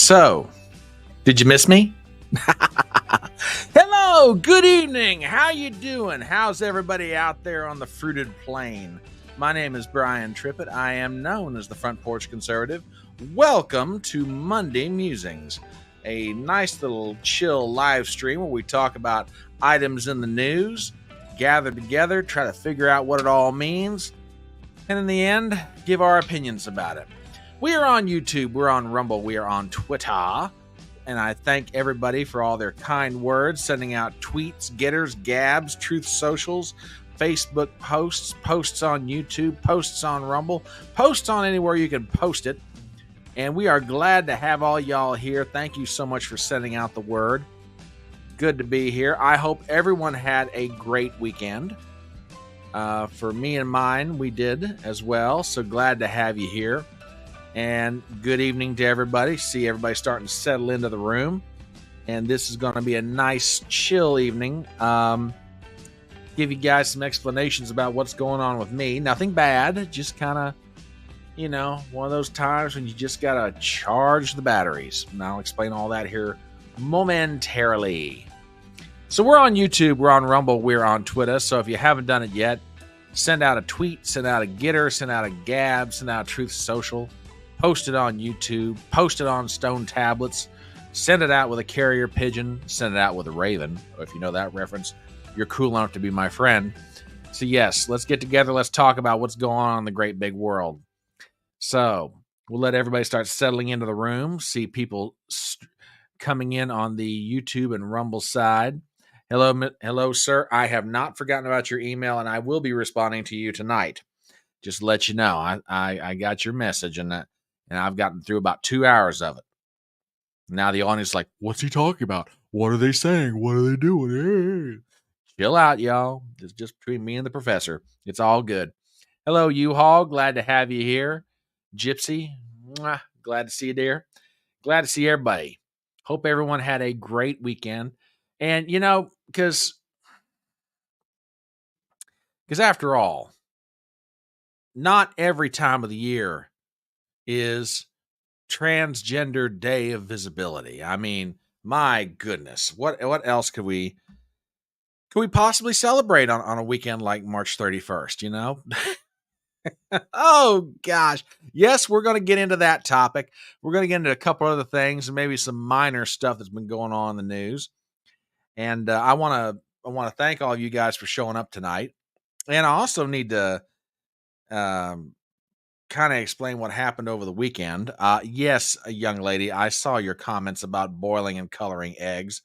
So, did you miss me? Hello, good evening. How you doing? How's everybody out there on the fruited plain? My name is Brian Trippett. I am known as the Front Porch Conservative. Welcome to Monday Musings, a nice little chill live stream where we talk about items in the news, gather together, try to figure out what it all means, and in the end, give our opinions about it. We are on YouTube, we're on Rumble, we are on Twitter, and I thank everybody for all their kind words, sending out tweets, getters, gabs, truth socials, Facebook posts, posts on YouTube, posts on Rumble, posts on anywhere you can post it. And we are glad to have all y'all here. Thank you so much for sending out the word. Good to be here. I hope everyone had a great weekend. For me and mine, we did as well. So glad to have you here. And good evening to everybody. See everybody starting to settle into the room. And this is going to be a nice, chill evening. Give you guys some explanations about what's going on with me. Nothing bad. Just kind of, one of those times when you just got to charge the batteries. And I'll explain all that here momentarily. So we're on YouTube, we're on Rumble, we're on Twitter. So if you haven't done it yet, send out a tweet, send out a getter, send out a gab, send out a truth social. Post it on YouTube, post it on stone tablets, send it out with a carrier pigeon, send it out with a raven. If you know that reference, you're cool enough to be my friend. So yes, let's get together. Let's talk about what's going on in the great big world. So we'll let everybody start settling into the room, see people coming in on the YouTube and Rumble side. Hello, sir. I have not forgotten about your email, and I will be responding to you tonight. Just to let you know, I got your message, and I've gotten through about 2 hours of it. Now the audience is like, what's he talking about? What are they saying? What are they doing? Chill out, y'all. It's just between me and the professor. It's all good. Hello, U-Haul. Glad to have you here. Gypsy, glad to see you, dear. Glad to see everybody. Hope everyone had a great weekend. And, because after all, not every time of the year is Transgender Day of Visibility. I mean, my goodness, what else could we possibly celebrate on a weekend like March 31st, Oh, gosh. Yes, we're going to get into that topic. We're going to get into a couple other things and maybe some minor stuff that's been going on in the news. And I want to thank all of you guys for showing up tonight. And I also need to kind of explain what happened over the weekend. Yes, a young lady, I saw your comments about boiling and coloring eggs.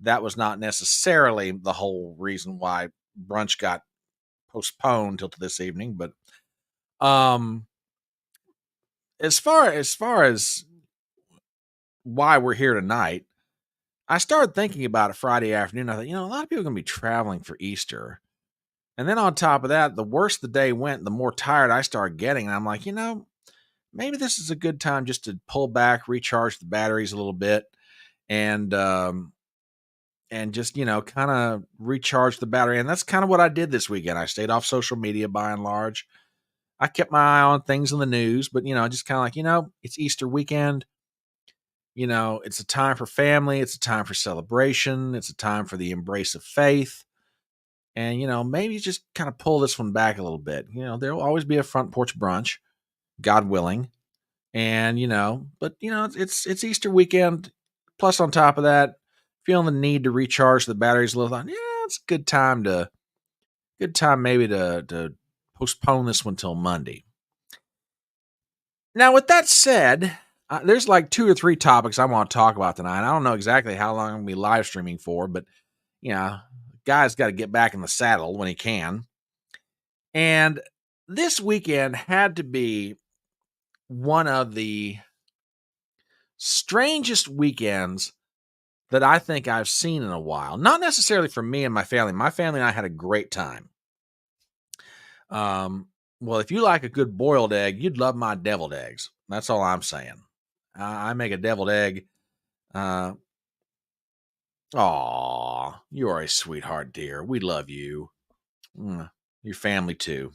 That was not necessarily the whole reason why brunch got postponed till this evening, but as far as why we're here tonight, I started thinking about it Friday afternoon. I thought, a lot of people are going to be traveling for Easter. And then on top of that, the worse the day went, the more tired I started getting. And I'm like, maybe this is a good time just to pull back, recharge the batteries a little bit, and just, kind of recharge the battery. And that's kind of what I did this weekend. I stayed off social media by and large. I kept my eye on things in the news, but, just kind of like, it's Easter weekend. It's a time for family. It's a time for celebration. It's a time for the embrace of faith. And, maybe just kind of pull this one back a little bit. There'll always be a front porch brunch, God willing. And, but, it's Easter weekend. Plus, on top of that, feeling the need to recharge the batteries a little. Yeah, it's a good time maybe to postpone this one till Monday. Now, with that said, there's like 2 or 3 topics I want to talk about tonight. I don't know exactly how long I'm going to be live streaming for, but, guy's got to get back in the saddle when he can. And this weekend had to be one of the strangest weekends that I think I've seen in a while. Not necessarily for me and my family. My family and I had a great time. Well, if you like a good boiled egg, you'd love my deviled eggs. That's all I'm saying. I make a deviled egg. Aw, you are a sweetheart, dear. We love you. Your family too.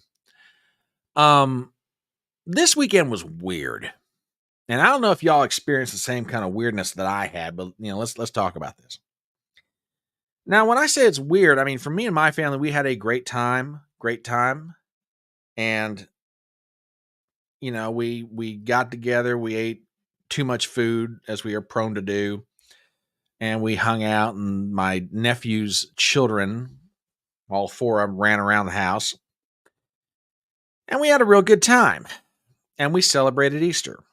This weekend was weird. And I don't know if y'all experienced the same kind of weirdness that I had, but let's talk about this. Now, when I say it's weird, I mean for me and my family, we had a great time, and we got together, we ate too much food as we are prone to do, and we hung out, and my nephew's children, all four of them, ran around the house, and we had a real good time, and we celebrated Easter.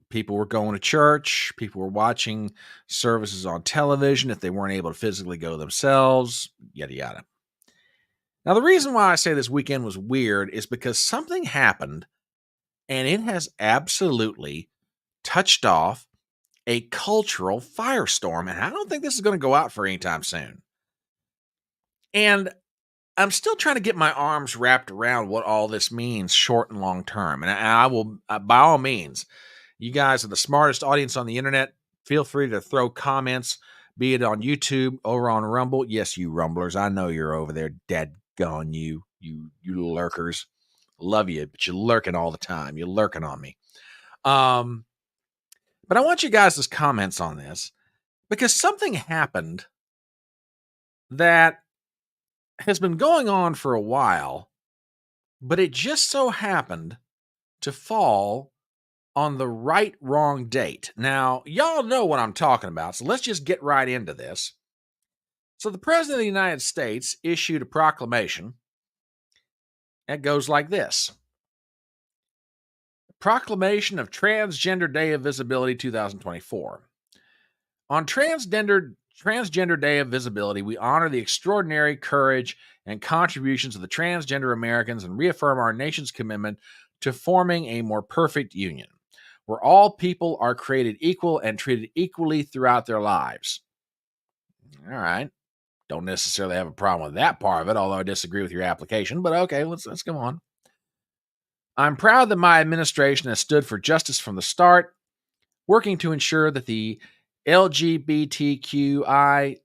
People were going to church, people were watching services on television if they weren't able to physically go themselves, yada yada. Now, the reason why I say this weekend was weird is because something happened, and it has absolutely touched off a cultural firestorm, and I don't think this is going to go out for any time soon. And I'm still trying to get my arms wrapped around what all this means short and long term. And I will, by all means, you guys are the smartest audience on the internet. Feel free to throw comments, be it on YouTube, over on Rumble. Yes, you Rumblers, I know you're over there, dead gone, you lurkers. Love you, but you're lurking all the time. You're lurking on me. But I want you guys' comments on this because something happened that has been going on for a while, but it just so happened to fall on the wrong date. Now, y'all know what I'm talking about, so let's just get right into this. So the President of the United States issued a proclamation that goes like this. Proclamation of Transgender Day of Visibility 2024. On Transgender Day of Visibility, we honor the extraordinary courage and contributions of the transgender Americans and reaffirm our nation's commitment to forming a more perfect union, where all people are created equal and treated equally throughout their lives. All right. Don't necessarily have a problem with that part of it, although I disagree with your application, but okay, let's go on. I'm proud that my administration has stood for justice from the start, working to ensure that the LGBTQI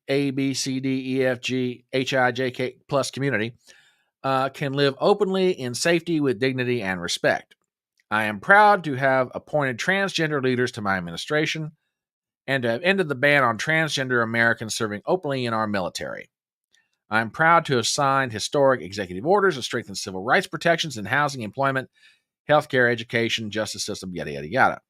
ABCDEFG HIJK plus community can live openly in safety with dignity and respect. I am proud to have appointed transgender leaders to my administration and to have ended the ban on transgender Americans serving openly in our military. I am proud to have signed historic executive orders to strengthen civil rights protections in housing, employment, healthcare, education, justice system, yada, yada, yada.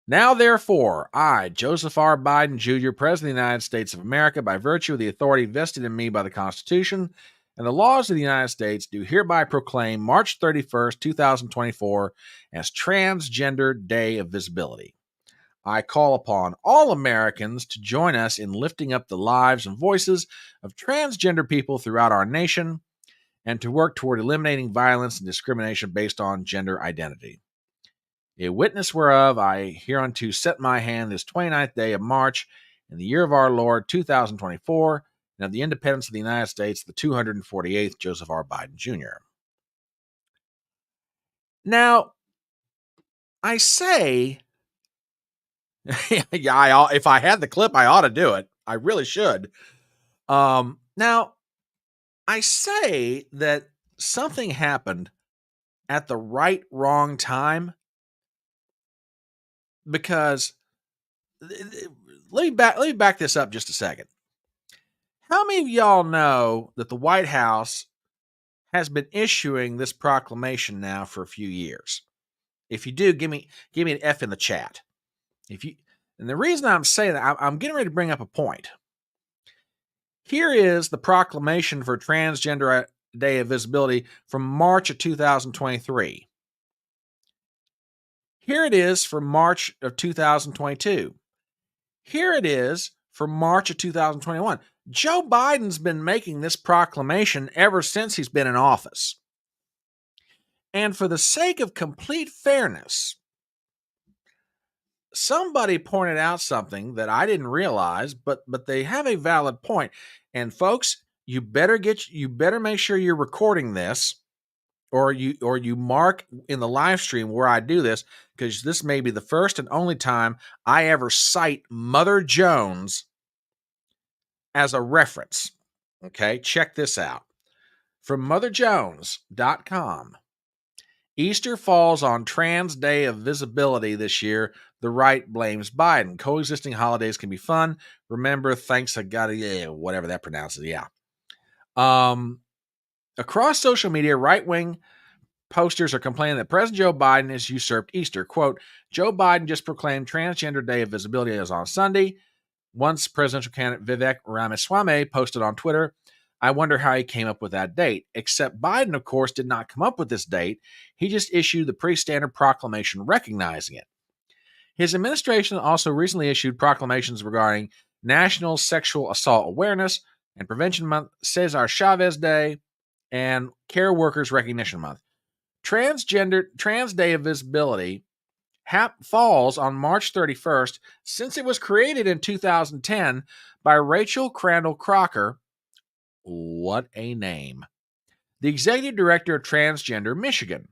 Now, therefore, I, Joseph R. Biden Jr., President of the United States of America, by virtue of the authority vested in me by the Constitution and the laws of the United States, do hereby proclaim March 31st, 2024 as Transgender Day of Visibility. I call upon all Americans to join us in lifting up the lives and voices of transgender people throughout our nation and to work toward eliminating violence and discrimination based on gender identity. A witness whereof I hereunto set my hand this 29th day of March in the year of our Lord 2024 and of the independence of the United States, the 248th Joseph R. Biden Jr. Now, I say, yeah, if I had the clip, I ought to do it. I really should. Now, I say that something happened at the wrong time because let me back this up just a second. How many of y'all know that the White House has been issuing this proclamation now for a few years? If you do, give me an F in the chat. And the reason I'm saying that, I'm getting ready to bring up a point. Here is the proclamation for Transgender Day of Visibility from March of 2023. Here it is for March of 2022. Here it is for March of 2021. Joe Biden's been making this proclamation ever since he's been in office. And for the sake of complete fairness, somebody pointed out something that I didn't realize, but they have a valid point. And folks, you better make sure you're recording this, or you mark in the live stream where I do this, because this may be the first and only time I ever cite Mother Jones as a reference. Okay, check this out. From motherjones.com. Easter falls on Trans Day of Visibility this year. The right blames Biden. Coexisting holidays can be fun. Remember, thanks to God, whatever that pronounces. Yeah. Across social media, right-wing posters are complaining that President Joe Biden has usurped Easter. Quote, Joe Biden just proclaimed Transgender Day of Visibility as on Sunday. Once presidential candidate Vivek Ramaswamy posted on Twitter, I wonder how he came up with that date. Except Biden, of course, did not come up with this date. He just issued the pretty standard proclamation recognizing it. His administration also recently issued proclamations regarding National Sexual Assault Awareness and Prevention Month, Cesar Chavez Day, and Care Workers Recognition Month. Trans Day of Visibility falls on March 31st since it was created in 2010 by Rachel Crandall Crocker. What a name. The executive director of Transgender Michigan.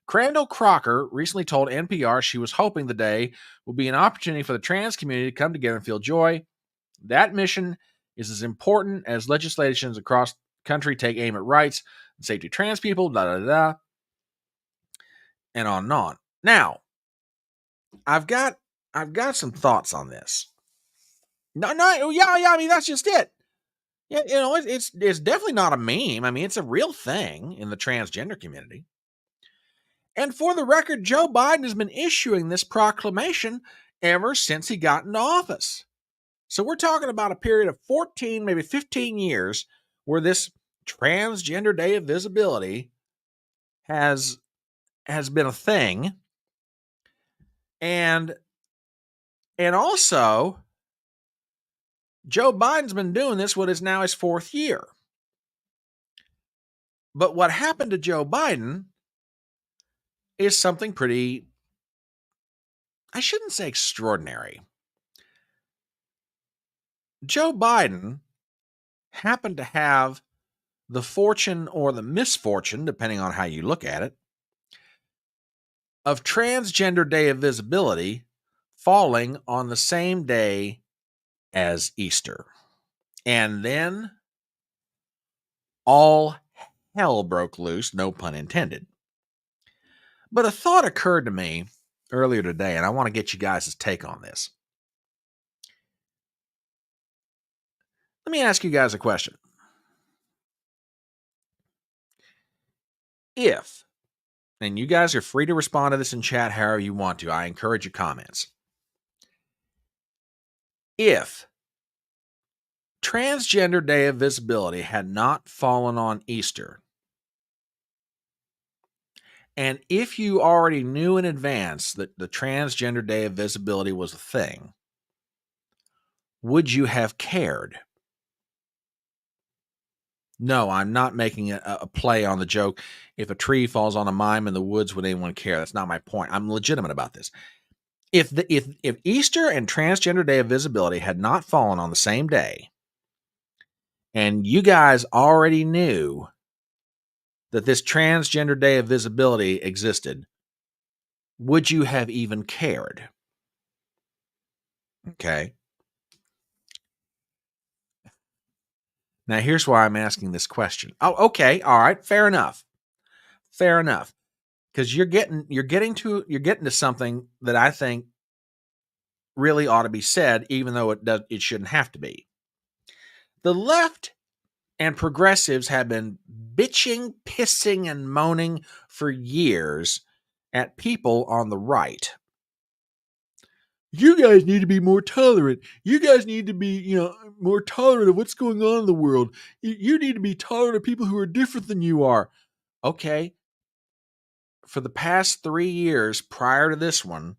Crandall Crocker recently told NPR she was hoping the day will be an opportunity for the trans community to come together and feel joy. That mission is as important as legislations across the country take aim at rights and safety of trans people, and on and on. Now, I've got some thoughts on this. I mean, that's just it. Yeah, it's definitely not a meme. I mean, it's a real thing in the transgender community. And for the record, Joe Biden has been issuing this proclamation ever since he got into office. So we're talking about a period of 14, maybe 15 years where this Transgender Day of Visibility has been a thing. And also, Joe Biden's been doing this what is now his fourth year. But what happened to Joe Biden is something pretty, I shouldn't say extraordinary. Joe Biden happened to have the fortune or the misfortune, depending on how you look at it, of Transgender Day of Visibility falling on the same day as Easter. And then all hell broke loose, no pun intended. But a thought occurred to me earlier today, and I want to get you guys' take on this. Let me ask you guys a question. If, and you guys are free to respond to this in chat however you want to, I encourage your comments. If Transgender Day of Visibility had not fallen on Easter, and if you already knew in advance that the Transgender Day of Visibility was a thing, would you have cared? No, I'm not making a play on the joke. If a tree falls on a mime in the woods, would anyone care? That's not my point. I'm legitimate about this. If Easter and Transgender Day of Visibility had not fallen on the same day, and you guys already knew that this Transgender Day of Visibility existed, would you have even cared? Okay. Now, here's why I'm asking this question. Oh, okay. All right. Fair enough. Fair enough. Because you're getting to something that I think really ought to be said, even though it shouldn't have to be. The left and progressives have been bitching, pissing, and moaning for years at people on the right. You guys need to be more tolerant. You guys need to be, more tolerant of what's going on in the world. You need to be tolerant of people who are different than you are. Okay. For the past 3 years prior to this one,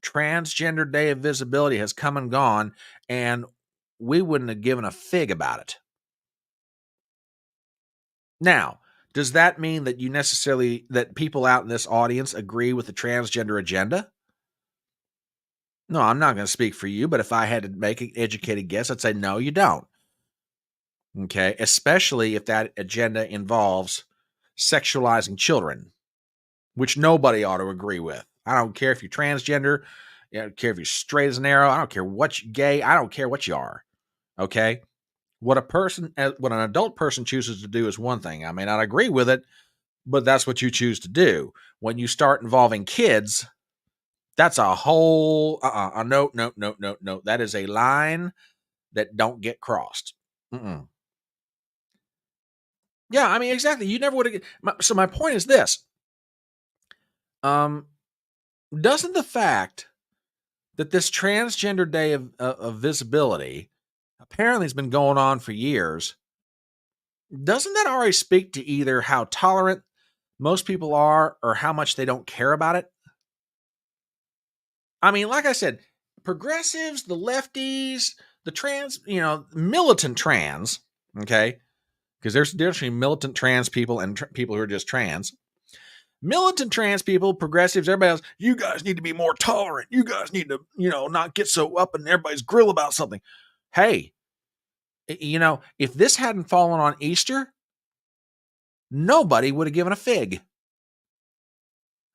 Transgender Day of Visibility has come and gone, and we wouldn't have given a fig about it. Now, does that mean that that people out in this audience agree with the transgender agenda? No, I'm not going to speak for you, but if I had to make an educated guess, I'd say no, you don't. Okay, especially if that agenda involves sexualizing children, which nobody ought to agree with. I don't care if you're transgender, I don't care if you're straight as an arrow, I don't care what you're gay, I don't care what you are. Okay? What an adult person chooses to do is one thing. I may not agree with it, but that's what you choose to do. When you start involving kids, that's a whole no, no, no, no, no. That is a line that don't get crossed. Mm-mm. Yeah, I mean, exactly. You never would have. So my point is this: um, doesn't the fact that this transgender day of visibility apparently has been going on for years, doesn't that already speak to either how tolerant most people are or how much they don't care about it? I mean, like I said, progressives, the lefties, the trans, militant trans, okay? Because there's a difference between militant trans people and people who are just trans. Militant trans people, progressives, everybody else, you guys need to be more tolerant. You guys need to, not get so up in everybody's grill about something. Hey, if this hadn't fallen on Easter, nobody would have given a fig.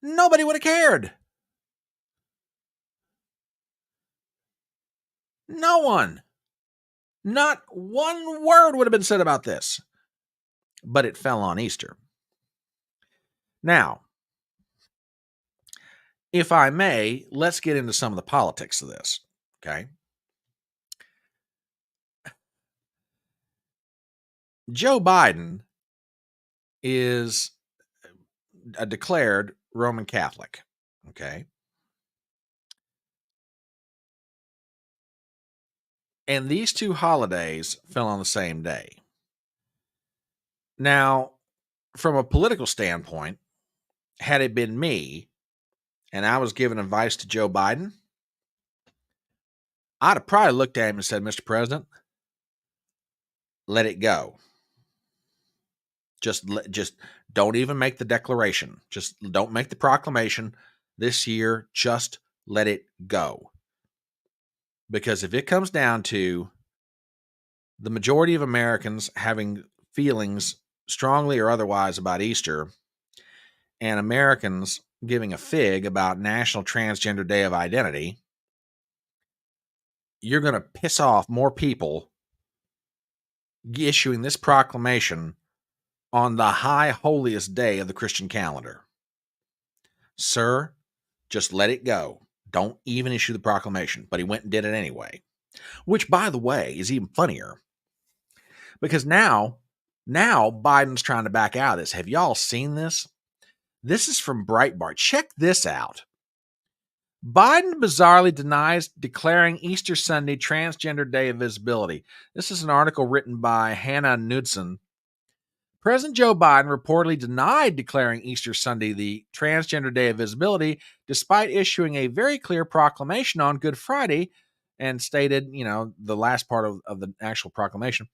Nobody would have cared. No one. Not one word would have been said about this. But it fell on Easter. Now, if I may, let's get into some of the politics of this. Okay. Joe Biden is a declared Roman Catholic. Okay. And these two holidays fell on the same day. Now, from a political standpoint, had it been me and I was giving advice to Joe Biden, I'd have probably looked at him and said, Mr. President, let it go. Just don't even make the declaration. Just don't make the proclamation this year. Just let it go. Because if it comes down to the majority of Americans having feelings, strongly or otherwise, about Easter, and Americans giving a fig about National Transgender Day of Identity, you're going to piss off more people issuing this proclamation on the high holiest day of the Christian calendar. Sir, just let it go. Don't even issue the proclamation. But he went and did it anyway. Which, by the way, is even funnier. Because now Biden's trying to back out of this. Have y'all seen this? This is from Breitbart. Check this out. Biden bizarrely denies declaring Easter Sunday Transgender Day of Visibility. This is an article written by Hannah Knudsen. President Joe Biden reportedly denied declaring Easter Sunday the Transgender Day of Visibility, despite issuing a very clear proclamation on Good Friday and stated, the last part of the actual proclamation.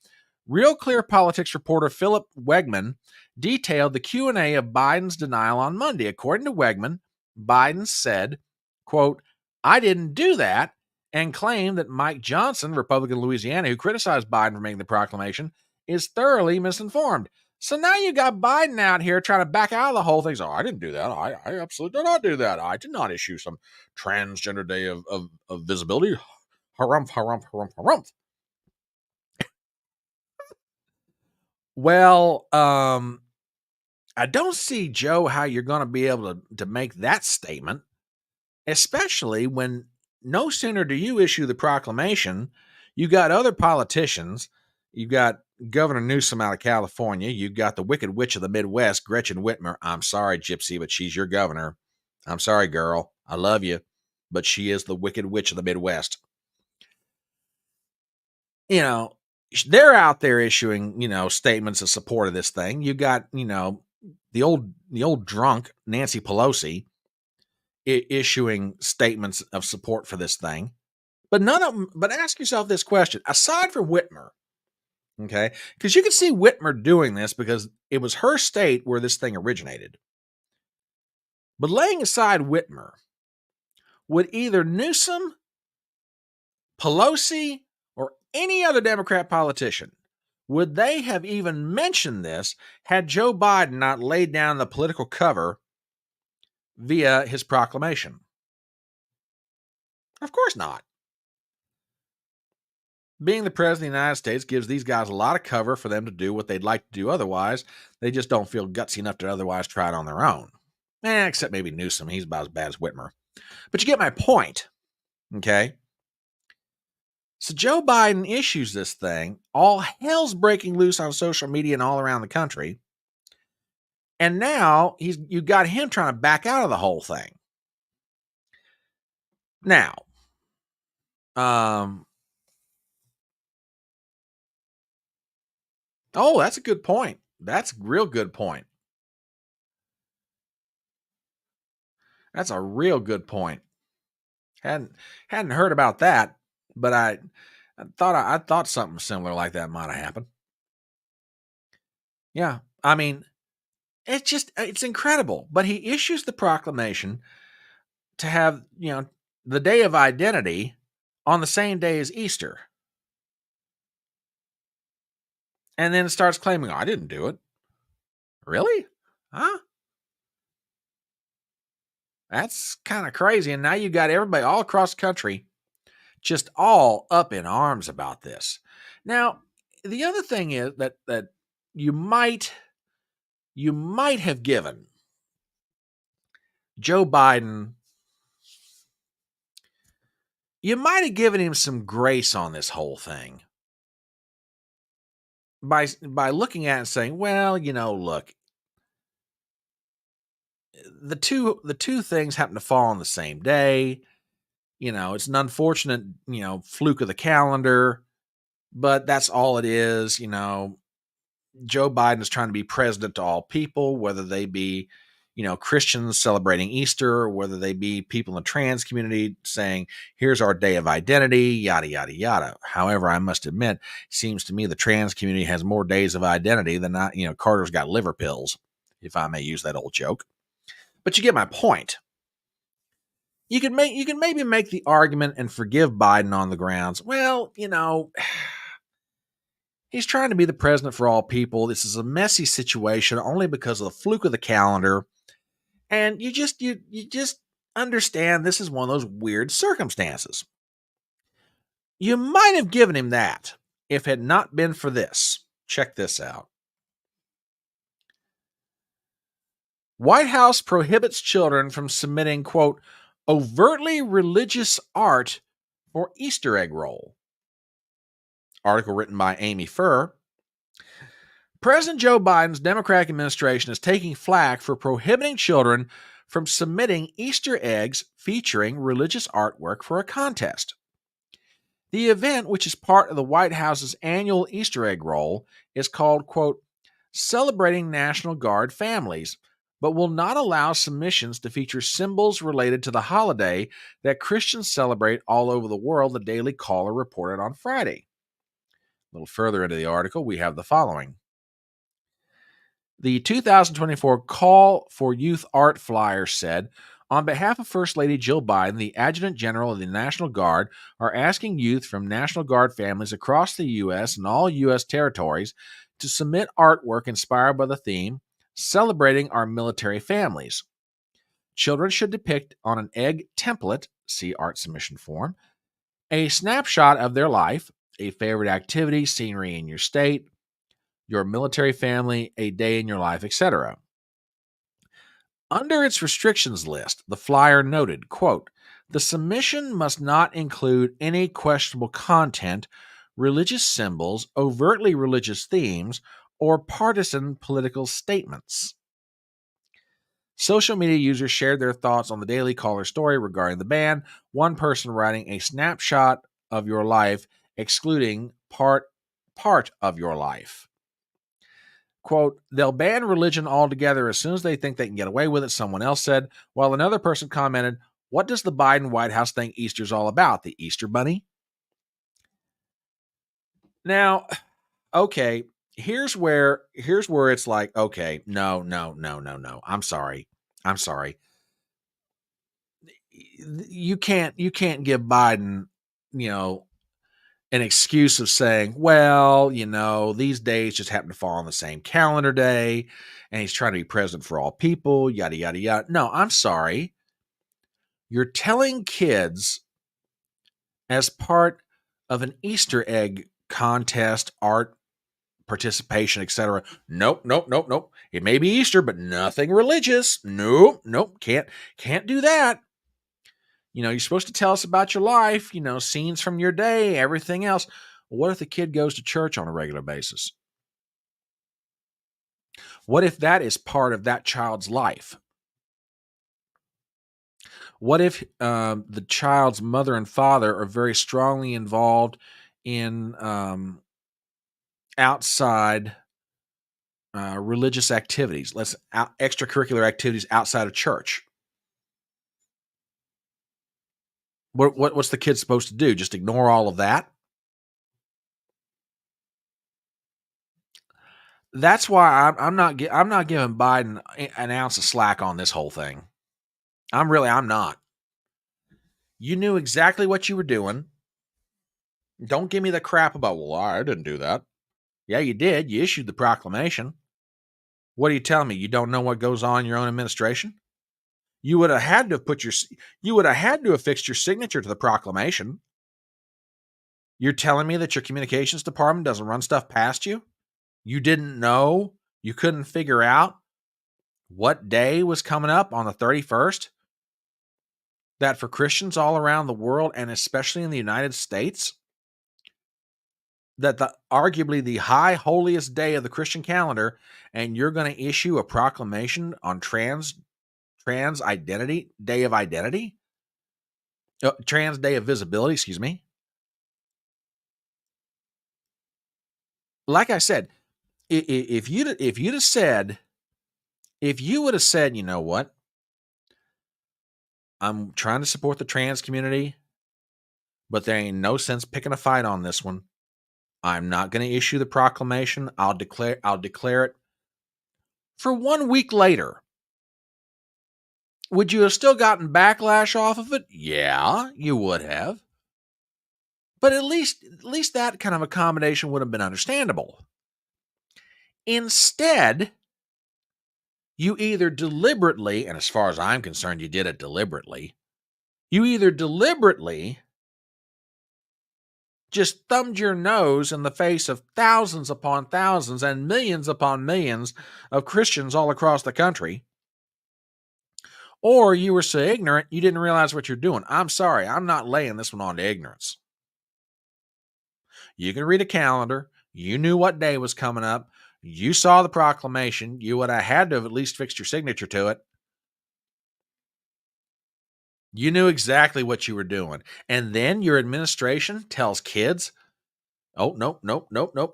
Real Clear Politics reporter Philip Wegman detailed the Q&A of Biden's denial on Monday. According to Wegman, Biden said, quote, I didn't do that, and claimed that Mike Johnson, Republican of Louisiana, who criticized Biden for making the proclamation, is thoroughly misinformed. So now you got Biden out here trying to back out of the whole thing. So I didn't do that. I absolutely did not do that. I did not issue some transgender day of visibility. Harumph, harumph, harumph, harumph. Well, I don't see, Joe, how you're going to be able to make that statement, especially when no sooner do you issue the proclamation, you got other politicians. You've got Governor Newsom out of California. You've got the Wicked Witch of the Midwest, Gretchen Whitmer. I'm sorry, Gypsy, but she's your governor. I'm sorry, girl. I love you, but she is the Wicked Witch of the Midwest. They're out there issuing, statements of support of this thing. You got, the old drunk Nancy Pelosi issuing statements of support for this thing. But none of them, but ask yourself this question, aside from Whitmer, okay? Because you can see Whitmer doing this because it was her state where this thing originated. But laying aside Whitmer, would either Newsom, Pelosi, or any other Democrat politician, would they have even mentioned this had Joe Biden not laid down the political cover via his proclamation? Of course not. Being the president of the United States gives these guys a lot of cover for them to do what they'd like to do otherwise. They just don't feel gutsy enough to otherwise try it on their own. Except maybe Newsom. He's about as bad as Whitmer. But you get my point, okay? So Joe Biden issues this thing. All hell's breaking loose on social media and all around the country. And now you got him trying to back out of the whole thing. Now, oh, that's a good point. That's a real good point. That's a real good point. Hadn't heard about that, but I thought something similar like that might have happened. Yeah, I mean, it's incredible. But he issues the proclamation to have, the Day of Identity on the same day as Easter. And then starts claiming, I didn't do it. Really? Huh? That's kind of crazy. And now you got everybody all across the country just all up in arms about this. Now, the other thing is that you might have given Joe Biden, you might have given him some grace on this whole thing by looking at it and saying, well, look, the two things happen to fall on the same day. It's an unfortunate, fluke of the calendar, but that's all it is. Joe Biden is trying to be president to all people, whether they be, Christians celebrating Easter, or whether they be people in the trans community saying, here's our day of identity, yada, yada, yada. However, I must admit, it seems to me the trans community has more days of identity than Carter's got liver pills, if I may use that old joke. But you get my point. You can maybe make the argument and forgive Biden on the grounds, well, he's trying to be the president for all people. This is a messy situation only because of the fluke of the calendar. And you just understand this is one of those weird circumstances. You might have given him that if it had not been for this. Check this out. White House prohibits children from submitting, quote, overtly religious art for Easter egg roll. Article written by Amy Furr. President Joe Biden's Democratic administration is taking flack for prohibiting children from submitting Easter eggs featuring religious artwork for a contest. The event, which is part of the White House's annual Easter egg roll, is called, quote, Celebrating National Guard Families, but will not allow submissions to feature symbols related to the holiday that Christians celebrate all over the world, the Daily Caller reported on Friday. A little further into the article, we have the following. The 2024 Call for Youth Art flyer said, on behalf of First Lady Jill Biden, the Adjutant General of the National Guard are asking youth from National Guard families across the U.S. and all U.S. territories to submit artwork inspired by the theme, Celebrating Our Military Families. Children should depict on an egg template, see art submission form, a snapshot of their life, a favorite activity, scenery in your state, your military family, a day in your life, etc. Under its restrictions list, the flyer noted, quote, the submission must not include any questionable content, religious symbols, overtly religious themes, or partisan political statements. Social media users shared their thoughts on the Daily Caller story regarding the ban, one person writing a snapshot of your life, excluding part of your life. Quote, they'll ban religion altogether as soon as they think they can get away with it, someone else said, while another person commented, what does the Biden White House think Easter's all about? The Easter Bunny? Now, okay, here's where it's like, okay, no. I'm sorry. You can't give Biden, an excuse of saying, well, these days just happen to fall on the same calendar day, and he's trying to be president for all people, yada, yada, yada. No, I'm sorry. You're telling kids as part of an Easter egg contest, art participation, etc. Nope, nope, nope, nope. It may be Easter, but nothing religious. Nope, nope. Can't do that. You're supposed to tell us about your life, scenes from your day, everything else. What if the kid goes to church on a regular basis? What if that is part of that child's life? What if the child's mother and father are very strongly involved in outside religious activities, extracurricular activities outside of church? What's the kid supposed to do? Just ignore all of that? That's why I'm not giving Biden an ounce of slack on this whole thing. I'm not. You knew exactly what you were doing. Don't give me the crap about, well, I didn't do that. Yeah, you did. You issued the proclamation. What are you telling me? You don't know what goes on in your own administration? You would have had to have fixed your signature to the proclamation. You're telling me that your communications department doesn't run stuff past you? You didn't know? You couldn't figure out what day was coming up on the 31st? That for Christians all around the world, and especially in the United States, that arguably the high holiest day of the Christian calendar, and you're going to issue a proclamation on trans identity, day of identity, trans day of visibility, excuse me. Like I said, if you would have said, you know what, I'm trying to support the trans community, but there ain't no sense picking a fight on this one. I'm not going to issue the proclamation. I'll declare it. For 1 week later, would you have still gotten backlash off of it? Yeah, you would have. But at least that kind of accommodation would have been understandable. Instead, you either deliberately, and as far as I'm concerned, you did it deliberately, you either deliberately just thumbed your nose in the face of thousands upon thousands and millions upon millions of Christians all across the country, or you were so ignorant you didn't realize what you're doing. I'm sorry, I'm not laying this one on to ignorance. You can read a calendar. You knew what day was coming up. You saw the proclamation. You would have had to have at least fixed your signature to it. You knew exactly what you were doing. And then your administration tells kids, oh, nope.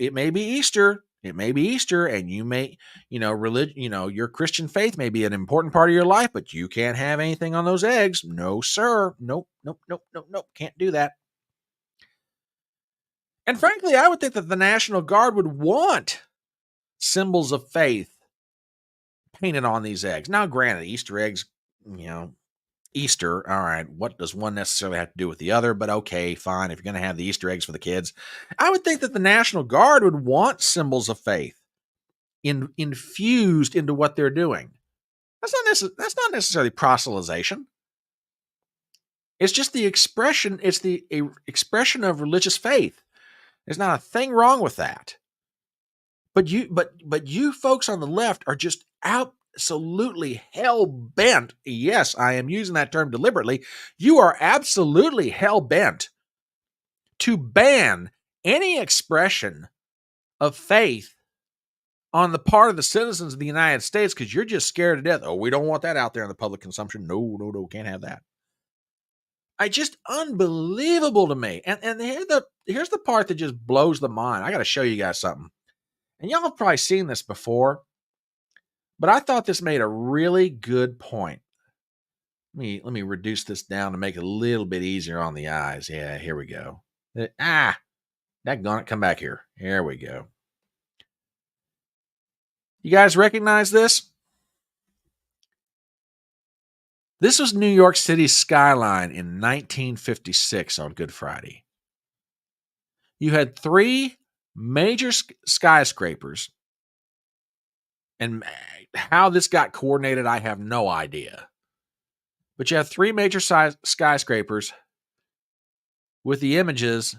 It may be Easter. It may be Easter, and you may, religion, your Christian faith may be an important part of your life, but you can't have anything on those eggs. No, sir. Nope. Can't do that. And frankly, I would think that the National Guard would want symbols of faith painted on these eggs. Now, granted, Easter eggs, Easter, all right, what does one necessarily have to do with the other? But okay, fine. If you're going to have the Easter eggs for the kids, I would think that the National Guard would want symbols of faith infused into what they're doing. That's not necessarily proselytization. It's just the expression. It's the expression of religious faith. There's not a thing wrong with that. But you folks on the left are just absolutely hell-bent. Yes, I am using that term deliberately. You are absolutely hell-bent to ban any expression of faith on the part of the citizens of the United States because you're just scared to death. Oh, we don't want that out there in the public consumption. No, can't have that. Just unbelievable to me. And here's the part that just blows the mind. I got to show you guys something. And y'all have probably seen this before, but I thought this made a really good point. Let me reduce this down to make it a little bit easier on the eyes. Yeah, here we go. Daggone it, come back here. Here we go. You guys recognize this? This was New York City's skyline in 1956 on Good Friday. You had three major skyscrapers, and how this got coordinated, I have no idea. But you have three major skyscrapers with the images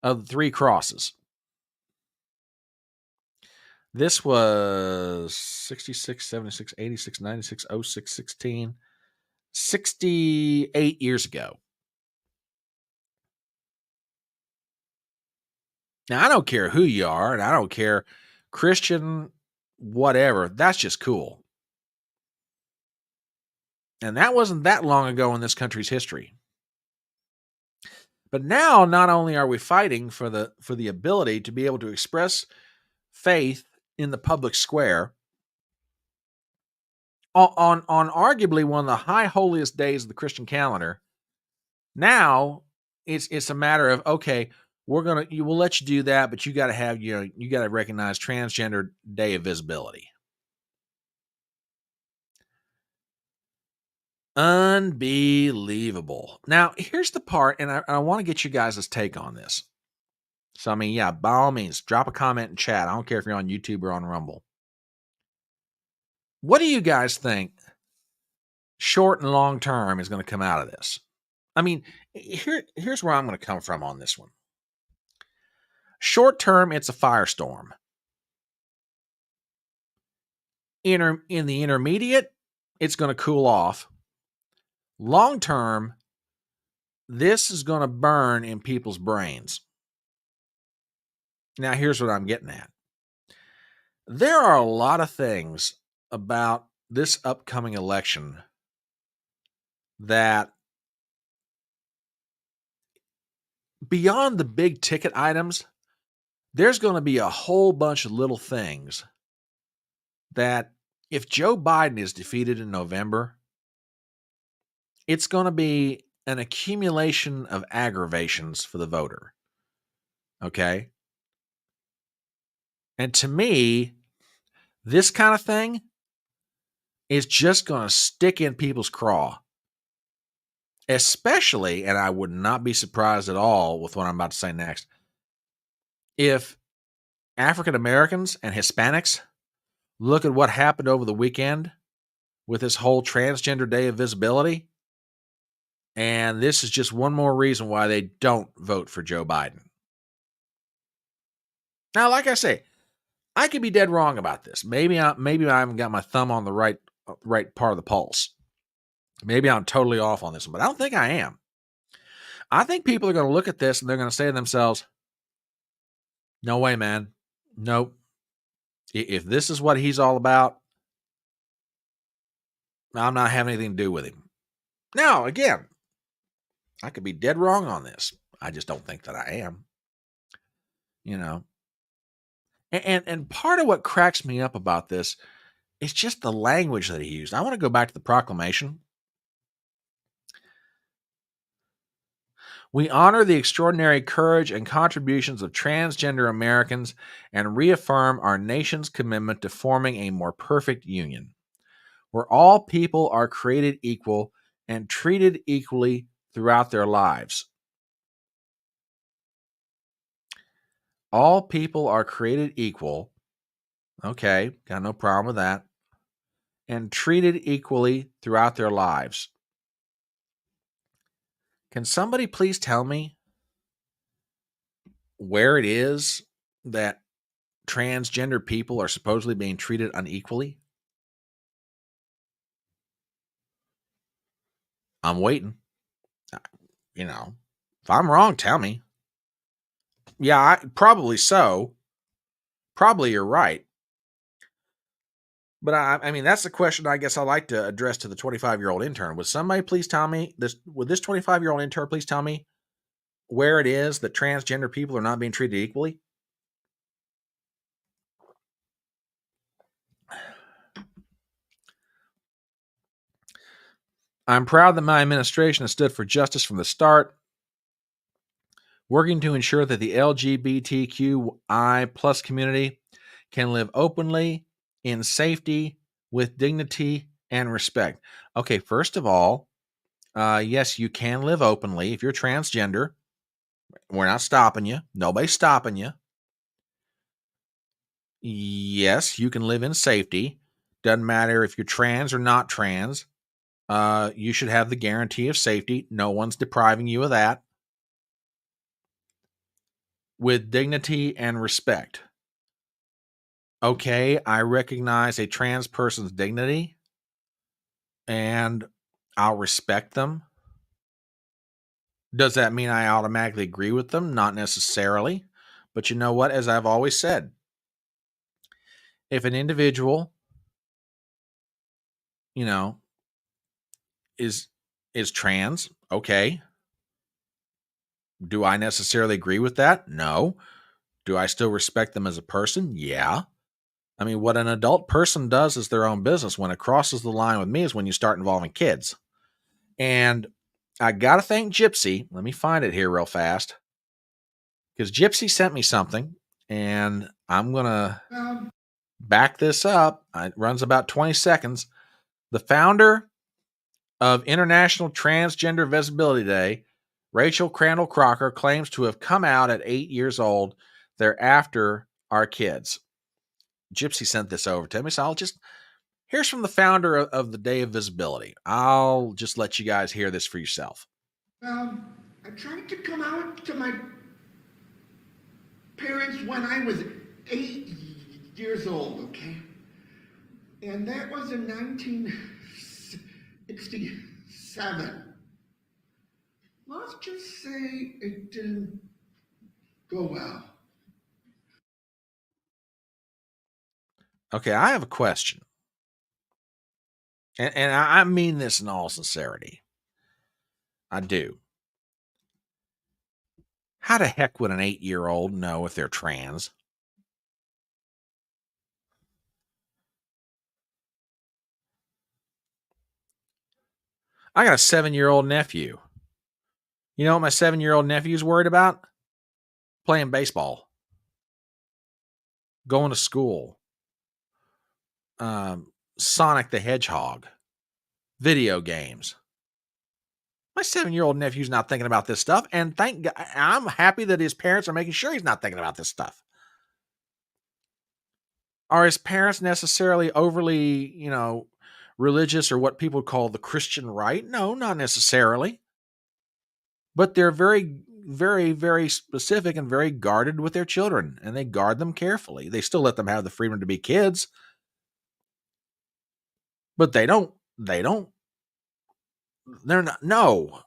of the three crosses. This was 66, 76, 86, 96, 06, 16, 68 years ago. Now, I don't care who you are, and I don't care Christian, whatever. That's just cool. And that wasn't that long ago in this country's history. But now, not only are we fighting for the ability to be able to express faith in the public square on arguably one of the high holiest days of the Christian calendar, now it's a matter of, okay, we'll let you do that, but you got to have, you got to recognize Transgender Day of Visibility. Unbelievable. Now, here's the part, and I want to get you guys' take on this. So, I mean, yeah, by all means, drop a comment in chat. I don't care if you're on YouTube or on Rumble. What do you guys think short and long term is going to come out of this? I mean, here's where I'm going to come from on this one. Short term, it's a firestorm. In the intermediate, it's going to cool off. Long term, this is going to burn in people's brains. Now, here's what I'm getting at. There are a lot of things about this upcoming election that, beyond the big ticket items, there's going to be a whole bunch of little things that, if Joe Biden is defeated in November, it's going to be an accumulation of aggravations for the voter. Okay? And to me, this kind of thing is just going to stick in people's craw. Especially, and I would not be surprised at all with what I'm about to say next, if African Americans and Hispanics look at what happened over the weekend with this whole Transgender Day of Visibility, and this is just one more reason why they don't vote for Joe Biden. Now, like I say, I could be dead wrong about this. Maybe I haven't got my thumb on the right part of the pulse. Maybe I'm totally off on this one, but I don't think I am. I think people are going to look at this and they're going to say to themselves, no way, man. Nope. If this is what he's all about, I'm not having anything to do with him. Now, again, I could be dead wrong on this. I just don't think that I am. And part of what cracks me up about this is just the language that he used. I want to go back to the proclamation. We honor the extraordinary courage and contributions of transgender Americans and reaffirm our nation's commitment to forming a more perfect union, where all people are created equal and treated equally throughout their lives. All people are created equal. Okay, got no problem with that. And treated equally throughout their lives. Can somebody please tell me where it is that transgender people are supposedly being treated unequally? I'm waiting. If I'm wrong, tell me. Yeah, probably so. Probably you're right. But I mean, that's the question I guess I like to address to the 25-year-old intern. Would somebody please tell me this? Would this 25-year-old intern please tell me where it is that transgender people are not being treated equally? I'm proud that my administration has stood for justice from the start, working to ensure that the LGBTQI plus community can live openly, in safety, with dignity and respect. Okay, first of all, yes, you can live openly if you're transgender. We're not stopping you. Nobody's stopping you. Yes, you can live in safety. Doesn't matter if you're trans or not trans. You should have the guarantee of safety. No one's depriving you of that. with dignity and respect. Okay, I recognize a trans person's dignity and I'll respect them. Does that mean I automatically agree with them? Not necessarily. But you know what? As I've always said, if an individual, you know, is trans, okay. Do I necessarily agree with that? No. Do I still respect them as a person? Yeah. I mean, what an adult person does is their own business. When it crosses the line with me is when you start involving kids. And I got to thank Gypsy. Let me find it here real fast. Because Gypsy sent me something, and I'm going to back this up. It runs about 20 seconds. The founder of International Transgender Visibility Day, Rachel Crandall Crocker, claims to have come out at 8 years old. They're after our kids. Gypsy sent this over to me, so here's from the founder of the Day of Visibility. I'll just let you guys hear this for yourself. I tried to come out to my parents when I was 8 years old, okay? And that was in 1967. Let's just say it didn't go well. Okay, I have a question. And I mean this in all sincerity. I do. How the heck would an 8-year-old know if they're trans? I got a 7-year-old nephew. You know what my 7-year-old nephew's worried about? Playing baseball, going to school, Sonic the Hedgehog, video games. My 7-year-old nephew's not thinking about this stuff, and thank God, I'm happy that his parents are making sure he's not thinking about this stuff. Are his parents necessarily overly, religious or what people call the Christian right? No, not necessarily. But they're very, very, very specific and very guarded with their children, and they guard them carefully. They still let them have the freedom to be kids, but they're not, no.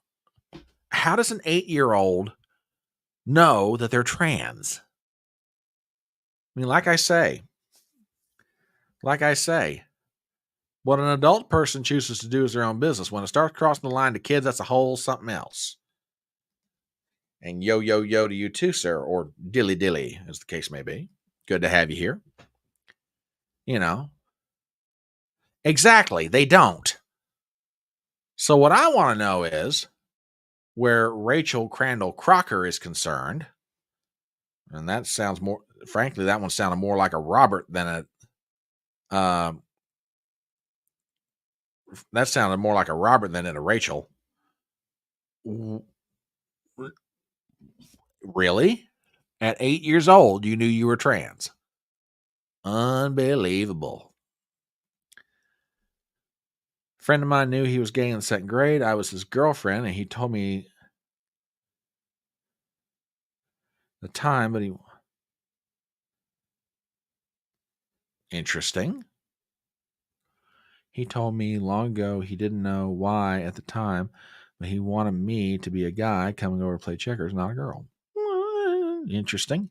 How does an 8-year-old know that they're trans? I mean, like I say, what an adult person chooses to do is their own business. When it starts crossing the line to kids, that's a whole something else. And yo, yo, yo to you too, sir, or dilly dilly, as the case may be. Good to have you here. Exactly. They don't. So what I want to know is where Rachel Crandall Crocker is concerned, and that sounds more, frankly, that one sounded more like a Robert than that sounded more like a Robert than a Rachel. Really? At 8 years old, you knew you were trans. Unbelievable. A friend of mine knew he was gay in the second grade. I was his girlfriend, and he told me the time, but interesting. He told me long ago he didn't know why at the time, but he wanted me to be a guy coming over to play checkers, not a girl. Interesting.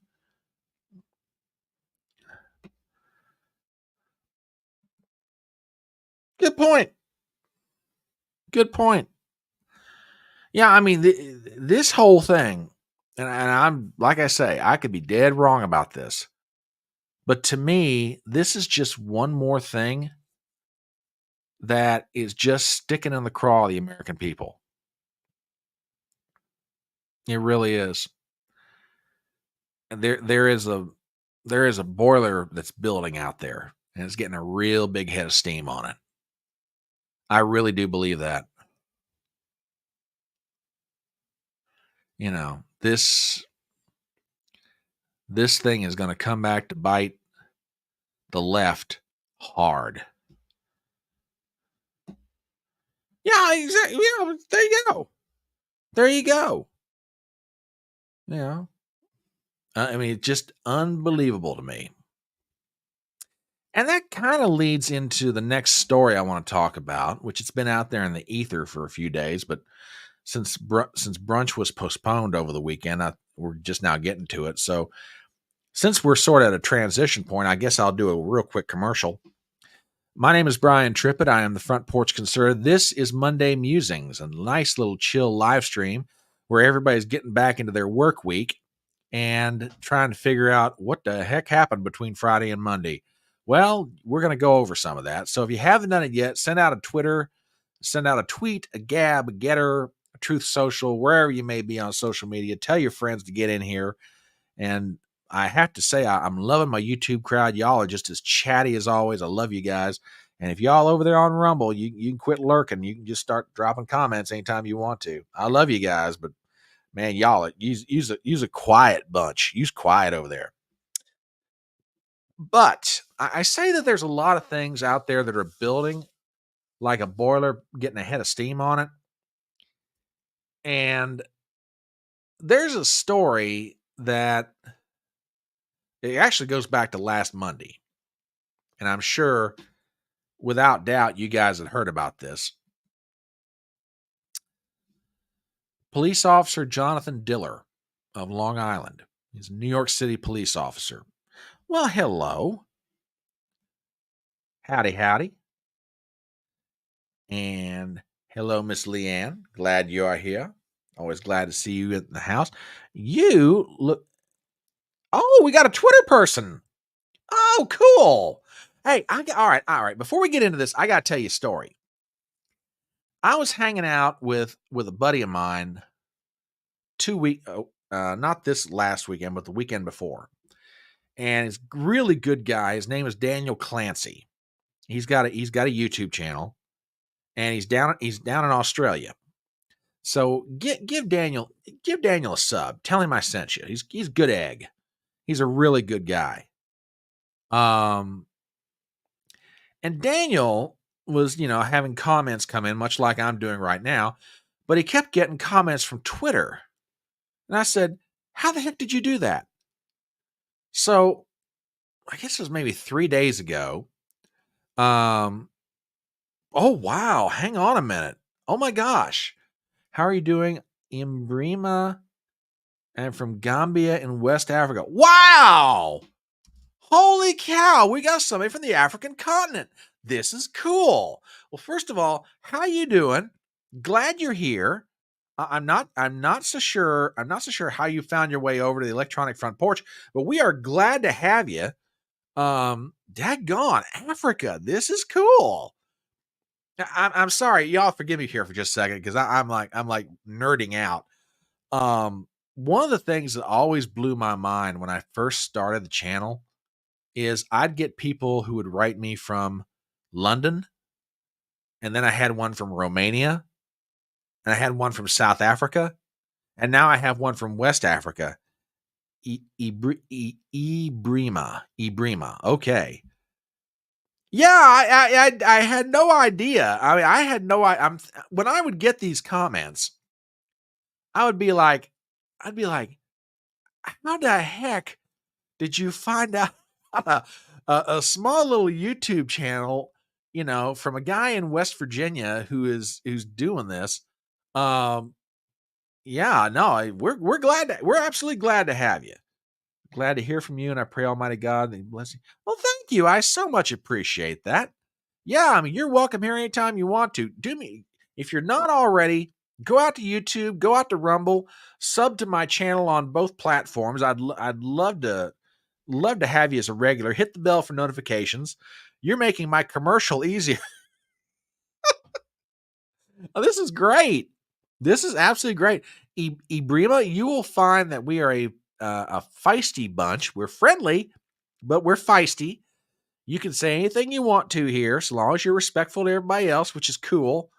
Good point. Good point. Yeah, I mean, this whole thing, and I'm, like I say, I could be dead wrong about this, but to me, this is just one more thing that is just sticking in the craw of the American people. It really is. And there is a boiler that's building out there, and it's getting a real big head of steam on it. I really do believe that. This thing is going to come back to bite the left hard. Yeah, exactly. Yeah, there you go. There you go. I mean, it's just unbelievable to me. And that kind of leads into the next story I want to talk about, which it's been out there in the ether for a few days, but since brunch was postponed over the weekend, we're just now getting to it. So since we're sort of at a transition point, I guess I'll do a real quick commercial. My name is Brian Trippett. I am the Front Porch Conservative. This is Monday Musings, a nice little chill live stream where everybody's getting back into their work week and trying to figure out what the heck happened between Friday and Monday. Well, we're going to go over some of that. So if you haven't done it yet, send out a Twitter, send out a tweet, a Gab, a Getter, a Truth Social, wherever you may be on social media. Tell your friends to get in here. And I have to say, I'm loving my YouTube crowd. Y'all are just as chatty as always. I love you guys. And if y'all over there on Rumble, you can quit lurking. You can just start dropping comments anytime you want to. I love you guys, but man, y'all use a quiet bunch. Use quiet over there. But I say that there's a lot of things out there that are building like a boiler, getting a head of steam on it. And there's a story that it actually goes back to last Monday. And I'm sure, without doubt, you guys had heard about this. Police officer Jonathan Diller of Long Island. He's a New York City police officer. Well, hello. Howdy, howdy. And hello, Miss Leanne. Glad you are here. Always glad to see you in the house. You look. Oh, we got a Twitter person. Oh, cool. Hey, all right. Before we get into this, I got to tell you a story. I was hanging out with a buddy of mine 2 weeks, not this last weekend, but the weekend before. And he's a really good guy. His name is Daniel Clancy. He's got a YouTube channel, and he's down in Australia. So give Daniel a sub. Tell him I sent you. He's good egg. He's a really good guy. And Daniel was, having comments come in, much like I'm doing right now, but he kept getting comments from Twitter. And I said, how the heck did you do that? So I guess it was maybe 3 days ago. Oh, wow. Hang on a minute. Oh my gosh. How are you doing? Imbrima and from Gambia in West Africa. Wow. Holy cow. We got somebody from the African continent. This is cool. Well, first of all, how you doing? Glad you're here. I'm not so sure how you found your way over to the electronic front porch, but we are glad to have you. Daggone, Africa. This is cool. I'm sorry, y'all forgive me here for just a second because I'm like nerding out. One of the things that always blew my mind when I first started the channel is I'd get people who would write me from London, and then I had one from Romania, and I had one from South Africa, and now I have one from West Africa. Ibrima. Okay. Yeah, I had no idea. I mean, I had no idea. When I would get these comments, I'd be like, how the heck did you find out a small little YouTube channel, from a guy in West Virginia who's doing this? Yeah, no, we're absolutely glad to have you. Glad to hear from you, and I pray Almighty God that He bless you. Well, thank you. I so much appreciate that. Yeah, I mean, you're welcome here anytime you want to. Do me, if you're not already, go out to YouTube, go out to Rumble, sub to my channel on both platforms. I'd love to have you as a regular. Hit the bell for notifications. You're making my commercial easier. Oh, this is great. This is absolutely great. Ibrima, you will find that we are a feisty bunch. We're friendly, but we're feisty. You can say anything you want to here, so long as you're respectful to everybody else, which is cool.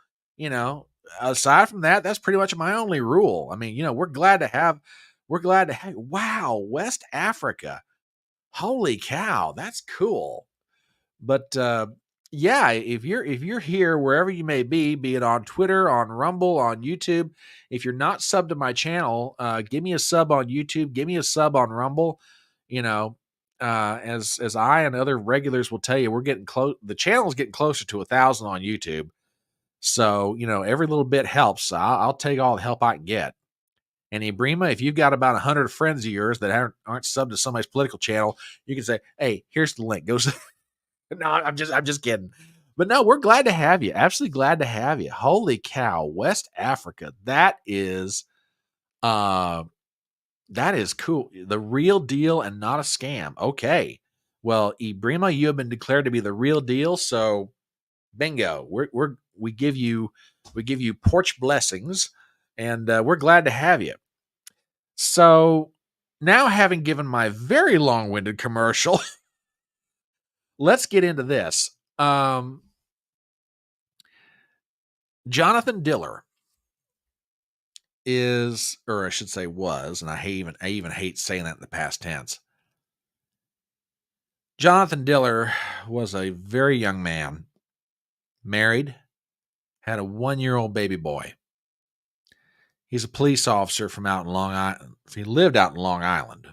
Aside from that, that's pretty much my only rule. I mean, we're glad to have. Wow, West Africa. Holy cow, that's cool. But yeah, if you're here wherever you may be it on Twitter, on Rumble, on YouTube, if you're not subbed to my channel, give me a sub on YouTube, give me a sub on Rumble. You know, as I and other regulars will tell you, we're getting close. The channel's getting closer to 1,000 on YouTube. So every little bit helps. I'll take all the help I can get. And Ibrima, if you've got about 100 friends of yours that aren't subbed to somebody's political channel, you can say, "Hey, here's the link. Go." No, I'm just kidding. But no, we're glad to have you. Absolutely glad to have you. Holy cow, West Africa. Uh that is cool. The real deal and not a scam. Okay. Well, Ibrima, you have been declared to be the real deal, so bingo. We give you porch blessings, and we're glad to have you. So, now having given my very long-winded commercial, let's get into this. Jonathan Diller is, or I should say was, and I even hate saying that in the past tense. Jonathan Diller was a very young man, married, had a 1-year-old baby boy. He's a police officer from out in Long Island. He lived out in Long Island,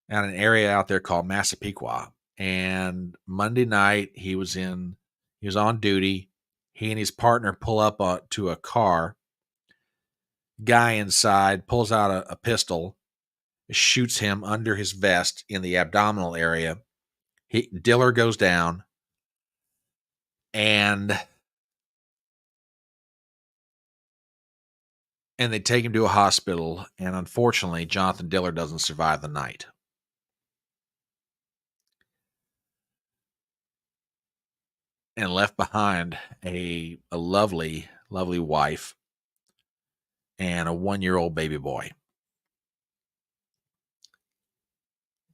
out in an area out there called Massapequa. And Monday night he was on duty. He and his partner pull up to a car. Guy inside pulls out a pistol, shoots him under his vest in the abdominal area. Diller goes down, and they take him to a hospital. And unfortunately, Jonathan Diller doesn't survive the night. And left behind a lovely, lovely wife and a 1-year-old baby boy.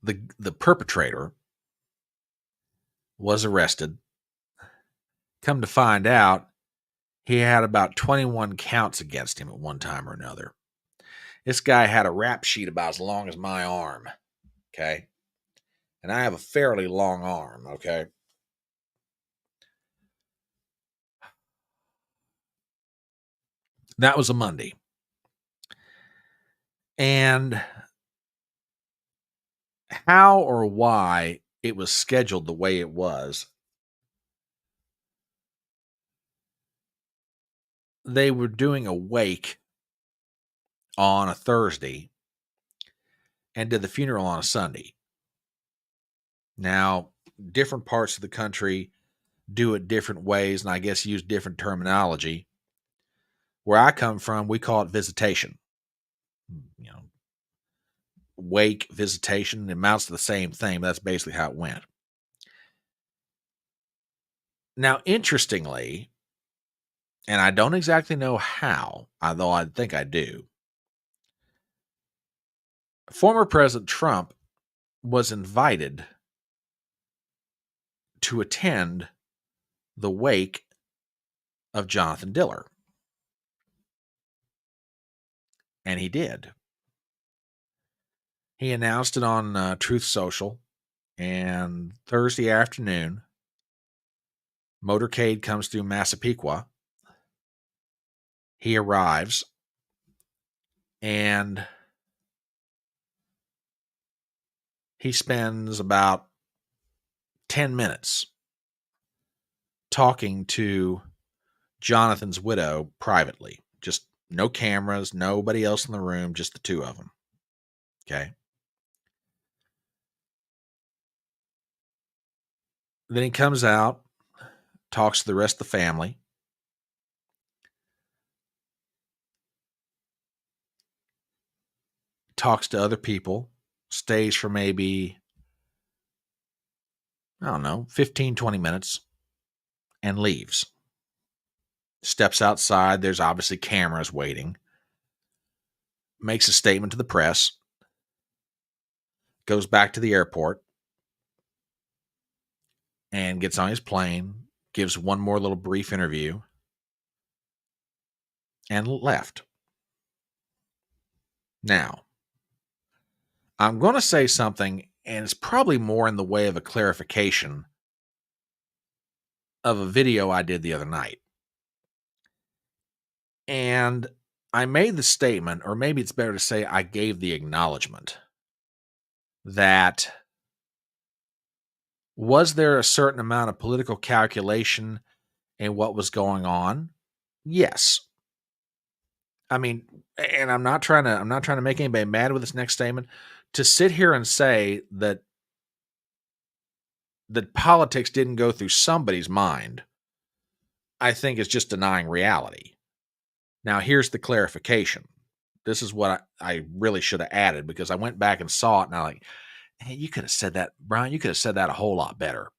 The perpetrator was arrested. Come to find out, he had about 21 counts against him at one time or another. This guy had a rap sheet about as long as my arm, okay? And I have a fairly long arm, okay? That was a Monday. And how or why it was scheduled the way it was, they were doing a wake on a Thursday and did the funeral on a Sunday. Now, different parts of the country do it different ways, and I guess use different terminology. Where I come from, we call it visitation. Wake, visitation, it amounts to the same thing, but that's basically how it went. Now, interestingly, and I don't exactly know how, although I think I do, former President Trump was invited to attend the wake of Jonathan Diller. And he did. He announced it on Truth Social, and Thursday afternoon, motorcade comes through Massapequa. He arrives, and he spends about 10 minutes talking to Jonathan's widow privately. Just no cameras, nobody else in the room, just the two of them. Okay. Then he comes out, talks to the rest of the family. Talks to other people, stays for maybe, I don't know, 15, 20 minutes, and leaves. Steps outside. There's obviously cameras waiting. Makes a statement to the press. Goes back to the airport and gets on his plane. Gives one more little brief interview and left. Now, I'm going to say something, and it's probably more in the way of a clarification of a video I did the other night. And I made the statement, or maybe it's better to say I gave the acknowledgement, that was there a certain amount of political calculation in what was going on? Yes. I mean, and I'm not trying to make anybody mad with this next statement. To sit here and say that politics didn't go through somebody's mind, I think is just denying reality. Now, here's the clarification. This is what I really should have added, because I went back and saw it and I'm like, hey, you could have said that, Brian. You could have said that a whole lot better.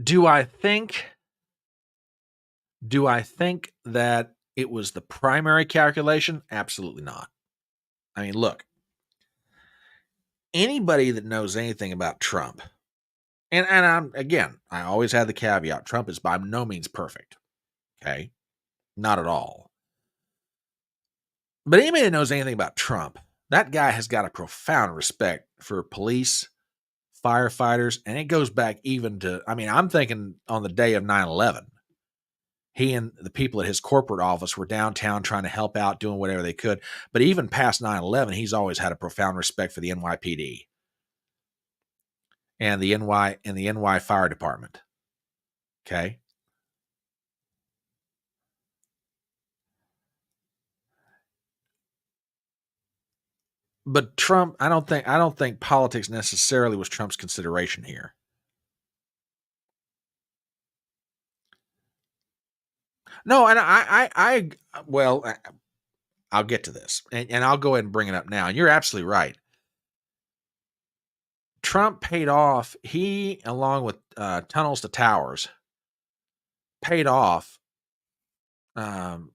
Do I think that it was the primary calculation? Absolutely not. I mean, look, anybody that knows anything about Trump, and I always had the caveat, Trump is by no means perfect. Okay? Not at all. But anybody that knows anything about Trump, that guy has got a profound respect for police, firefighters, and it goes back even to, I mean, I'm thinking on the day of 9/11, he and the people at his corporate office were downtown trying to help out, doing whatever they could. But even past 9/11, he's always had a profound respect for the NYPD and the NY Fire Department. Okay? But Trump, I don't think politics necessarily was Trump's consideration here. No, and well, I'll get to this, and I'll go ahead and bring it up now. And you're absolutely right. Trump paid off. He, along with Tunnels to Towers, paid off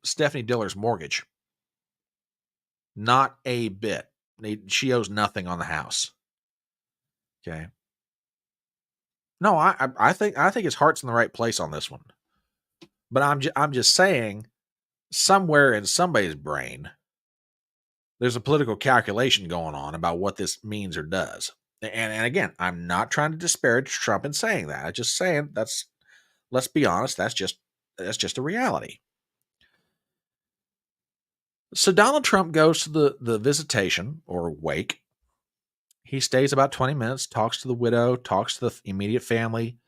Stephanie Diller's mortgage. Not a bit. She owes nothing on the house. Okay. No, I think his heart's in the right place on this one. But I'm just saying, somewhere in somebody's brain, there's a political calculation going on about what this means or does. And again, I'm not trying to disparage Trump in saying that. I'm just saying let's be honest, that's just a reality. So Donald Trump goes to the visitation or wake. He stays about 20 minutes, talks to the widow, talks to the immediate family,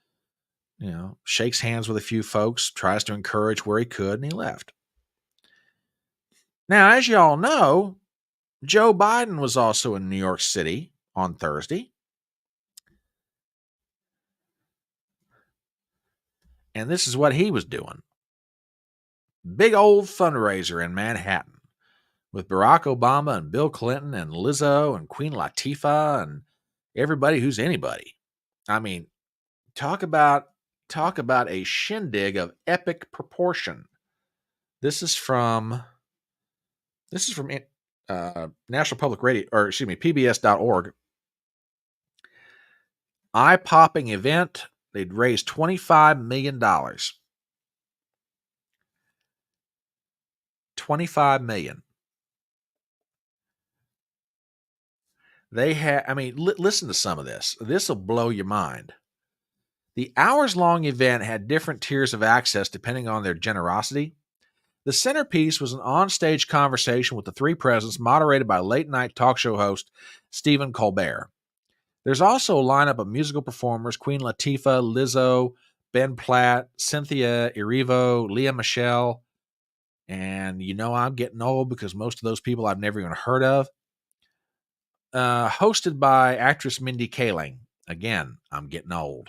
shakes hands with a few folks, tries to encourage where he could, and he left. Now, as you all know, Joe Biden was also in New York City on Thursday. And this is what he was doing. Big old fundraiser in Manhattan with Barack Obama and Bill Clinton and Lizzo and Queen Latifah and everybody who's anybody. I mean, talk about a shindig of epic proportion. This is from National Public Radio, or excuse me, PBS.org. Eye-popping event. They'd raised $25 million. $25 million. They had, I mean, listen to some of this. This will blow your mind. The hours-long event had different tiers of access depending on their generosity. The centerpiece was an on-stage conversation with the three presidents, moderated by late-night talk show host Stephen Colbert. There's also a lineup of musical performers: Queen Latifah, Lizzo, Ben Platt, Cynthia Erivo, Leah Michelle, and I'm getting old because most of those people I've never even heard of. Hosted by actress Mindy Kaling. Again, I'm getting old.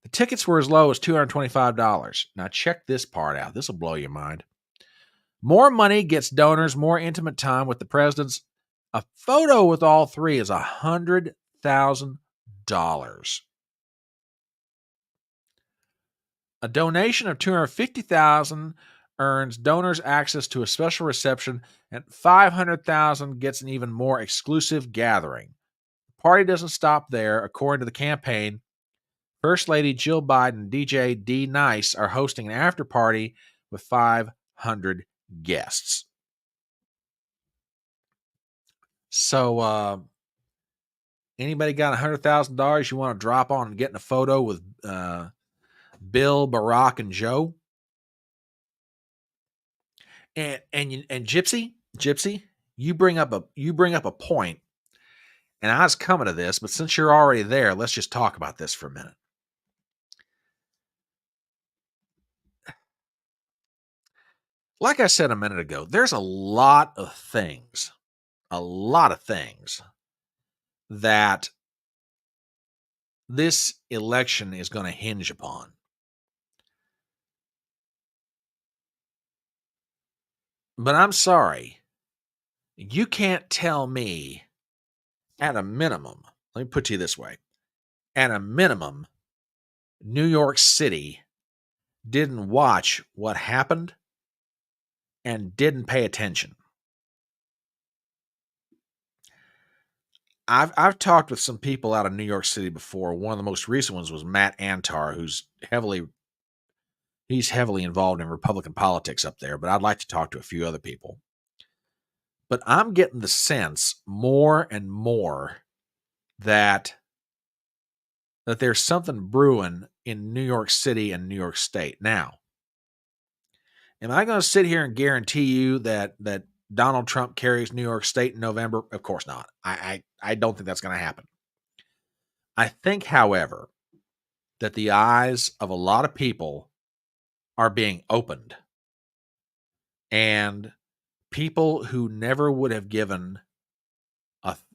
The tickets were as low as $225. Now check this part out. This will blow your mind. More money gets donors more intimate time with the presidents. A photo with all three is $100,000. A donation of $250,000 earns donors access to a special reception, and $500,000 gets an even more exclusive gathering. The party doesn't stop there. According to the campaign, First Lady Jill Biden and DJ D Nice are hosting an after party with 500 guests. So, Anybody got $100,000 you want to drop on and get in a photo with Bill, Barack, and Joe? And Gypsy, you bring up a point, and I was coming to this, but since you're already there, let's just talk about this for a minute. Like I said a minute ago, there's a lot of things that this election is going to hinge upon. But I'm sorry, you can't tell me, at a minimum, let me put it to you this way, at a minimum, New York City didn't watch what happened and didn't pay attention. I've talked with some people out of New York City before. One of the most recent ones was Matt Antar, who's heavily involved in Republican politics up there, but I'd like to talk to a few other people. But I'm getting the sense more and more that there's something brewing in New York City and New York State. Now, am I going to sit here and guarantee you that Donald Trump carries New York State in November? Of course not. I don't think that's going to happen. I think, however, that the eyes of a lot of people are being opened. And people who never would have given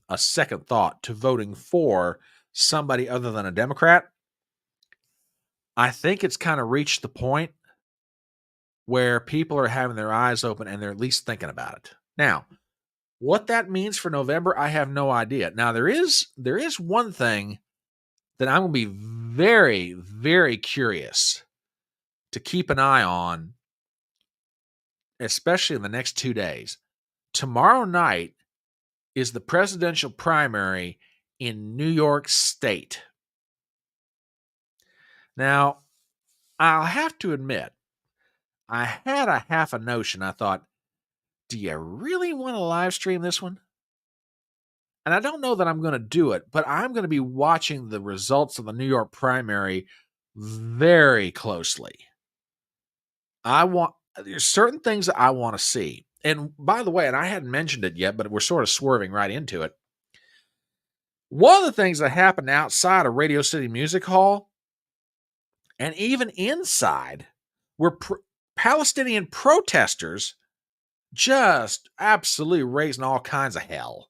a second thought to voting for somebody other than a Democrat, I think it's kind of reached the point where people are having their eyes open and they're at least thinking about it. Now, what that means for November, I have no idea. Now, there is one thing that I'm going to be very, very curious to keep an eye on, especially in the next 2 days. Tomorrow night is the presidential primary in New York State. Now, I'll have to admit, I had a half a notion. I thought, do you really want to live stream this one? And I don't know that I'm going to do it, but I'm going to be watching the results of the New York primary very closely. There's certain things that I want to see. And by the way, and I hadn't mentioned it yet, but we're sort of swerving right into it. One of the things that happened outside of Radio City Music Hall, and even inside, were Palestinian protesters just absolutely raising all kinds of hell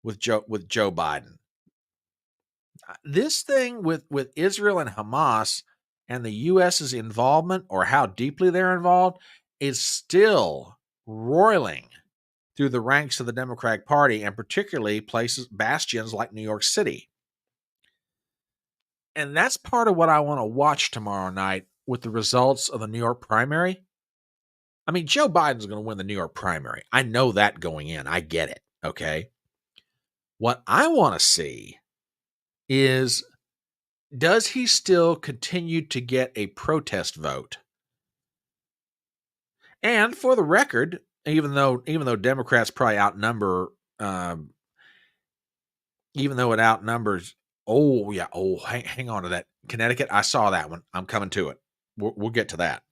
with Joe Biden. This thing with Israel and Hamas and the U.S.'s involvement, or how deeply they're involved, is still roiling through the ranks of the Democratic Party, and particularly bastions like New York City. And that's part of what I want to watch tomorrow night with the results of the New York primary. I mean, Joe Biden's going to win the New York primary. I know that going in. I get it. Okay. What I want to see is, does he still continue to get a protest vote? And for the record, even though Democrats probably outnumber, even though it outnumbers, hang on to that. Connecticut, I saw that one. I'm coming to it. We'll get to that.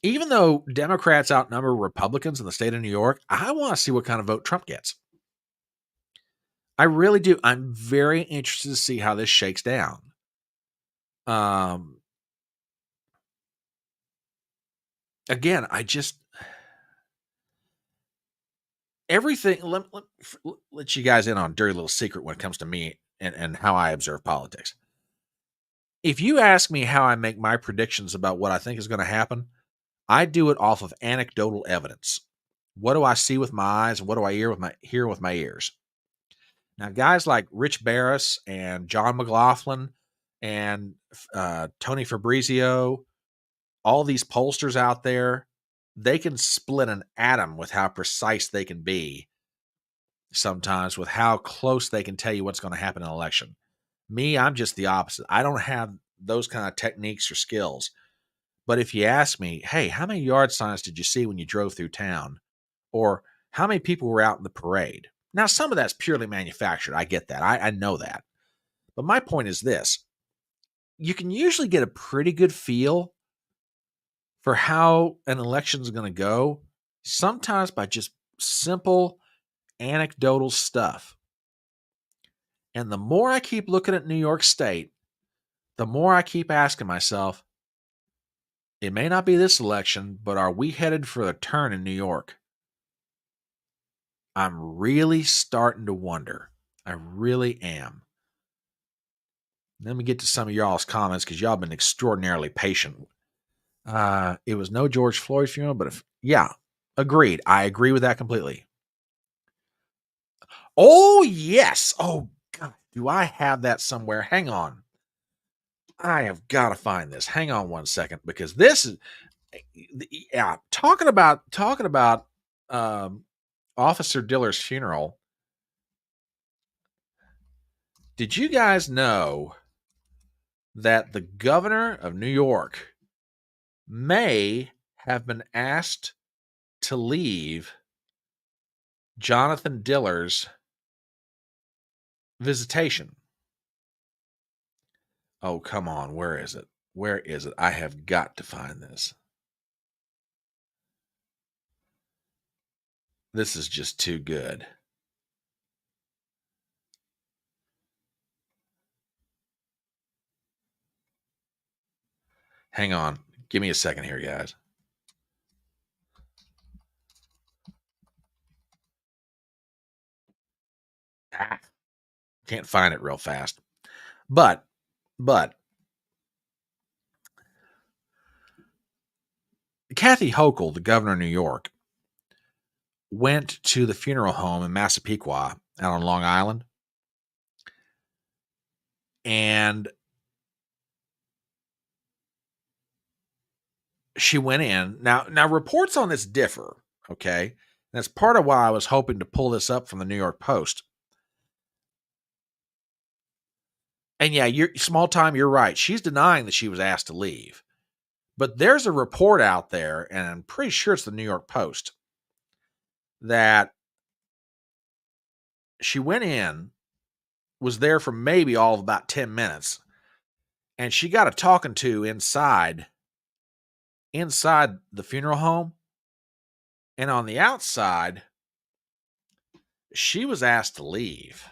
Even though Democrats outnumber Republicans in the state of New York, I want to see what kind of vote Trump gets. I really do. I'm very interested to see how this shakes down. Again, everything. Let you guys in on a dirty little secret when it comes to me and how I observe politics. If you ask me how I make my predictions about what I think is going to happen, I do it off of anecdotal evidence. What do I see with my eyes, and what do I hear with my ears? Now, guys like Rich Barris and John McLaughlin and Tony Fabrizio, all these pollsters out there, they can split an atom with how precise they can be sometimes, with how close they can tell you what's going to happen in an election. Me, I'm just the opposite. I don't have those kind of techniques or skills. But if you ask me, hey, how many yard signs did you see when you drove through town? Or how many people were out in the parade? Now, some of that's purely manufactured. I get that. I know that. But my point is this: you can usually get a pretty good feel for how an election is going to go, sometimes by just simple anecdotal stuff. And the more I keep looking at New York State, the more I keep asking myself, it may not be this election, but are we headed for a turn in New York? I'm really starting to wonder. I really am. Let me get to some of y'all's comments because y'all been extraordinarily patient. It was no George Floyd funeral, but yeah, agreed. I agree with that completely. Oh, yes. Oh, God. Do I have that somewhere? Hang on. I have got to find this. Hang on one second because this is, yeah, talking about Officer Diller's funeral. Did you guys know that the governor of New York may have been asked to leave Jonathan Diller's visitation? Oh, come on. Where is it? Where is it? I have got to find this. This is just too good. Hang on. Give me a second here, guys. Can't find it real fast. But Kathy Hochul, the governor of New York, went to the funeral home in Massapequa out on Long Island. And she went in. Now reports on this differ, okay? That's part of why I was hoping to pull this up from the New York Post. And yeah, you're small time, you're right. She's denying that she was asked to leave. But there's a report out there, and I'm pretty sure it's the New York Post, that she went in, was there for maybe all of about 10 minutes, and she got a talking to inside the funeral home. And on the outside, she was asked to leave.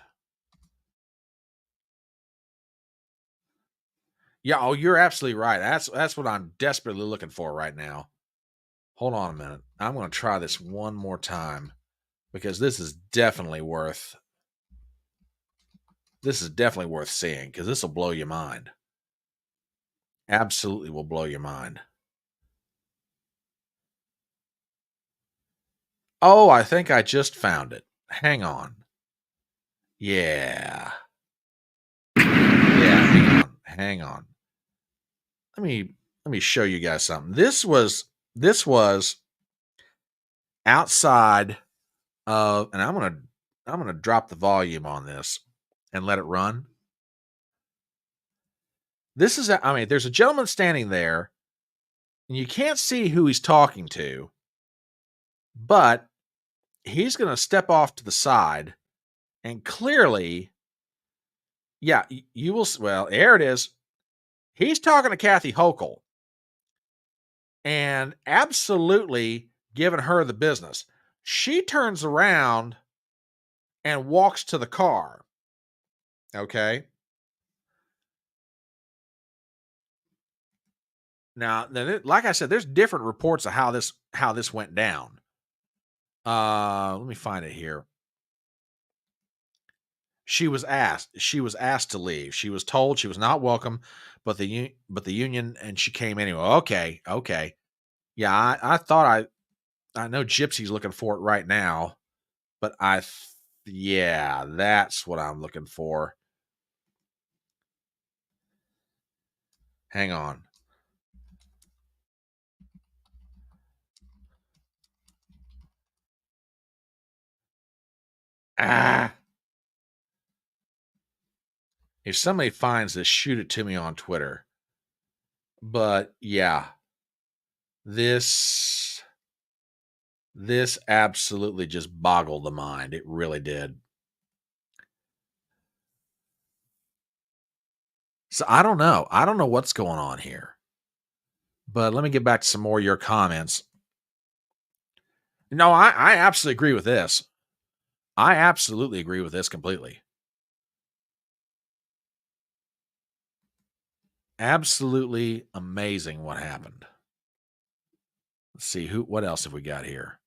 Yeah, oh, you're absolutely right. That's what I'm desperately looking for right now. Hold on a minute. I'm going to try this one more time because this is definitely worth seeing because this will blow your mind. Absolutely will blow your mind. Oh, I think I just found it. Hang on. Yeah. Yeah, hang on. Let me show you guys something. This was outside of, and I'm gonna drop the volume on this and let it run. This is, I mean, there's a gentleman standing there, and you can't see who he's talking to, but he's gonna step off to the side, and clearly, yeah, you will. Well, there it is. He's talking to Kathy Hochul, and absolutely giving her the business. She turns around and walks to the car. Okay. Now, like I said, there's different reports of how this went down. Let me find it here. She was asked to leave. She was told she was not welcome, but the union, and she came anyway. Okay. Yeah, I thought I know Gypsy's looking for it right now, but yeah, that's what I'm looking for. Hang on. If somebody finds this, shoot it to me on Twitter. But yeah, this This absolutely just boggled the mind. It really did. So I don't know. I don't know what's going on here. But let me get back to some more of your comments. No, I absolutely agree with this. I absolutely agree with this completely. Absolutely amazing what happened. Let's see what else have we got here?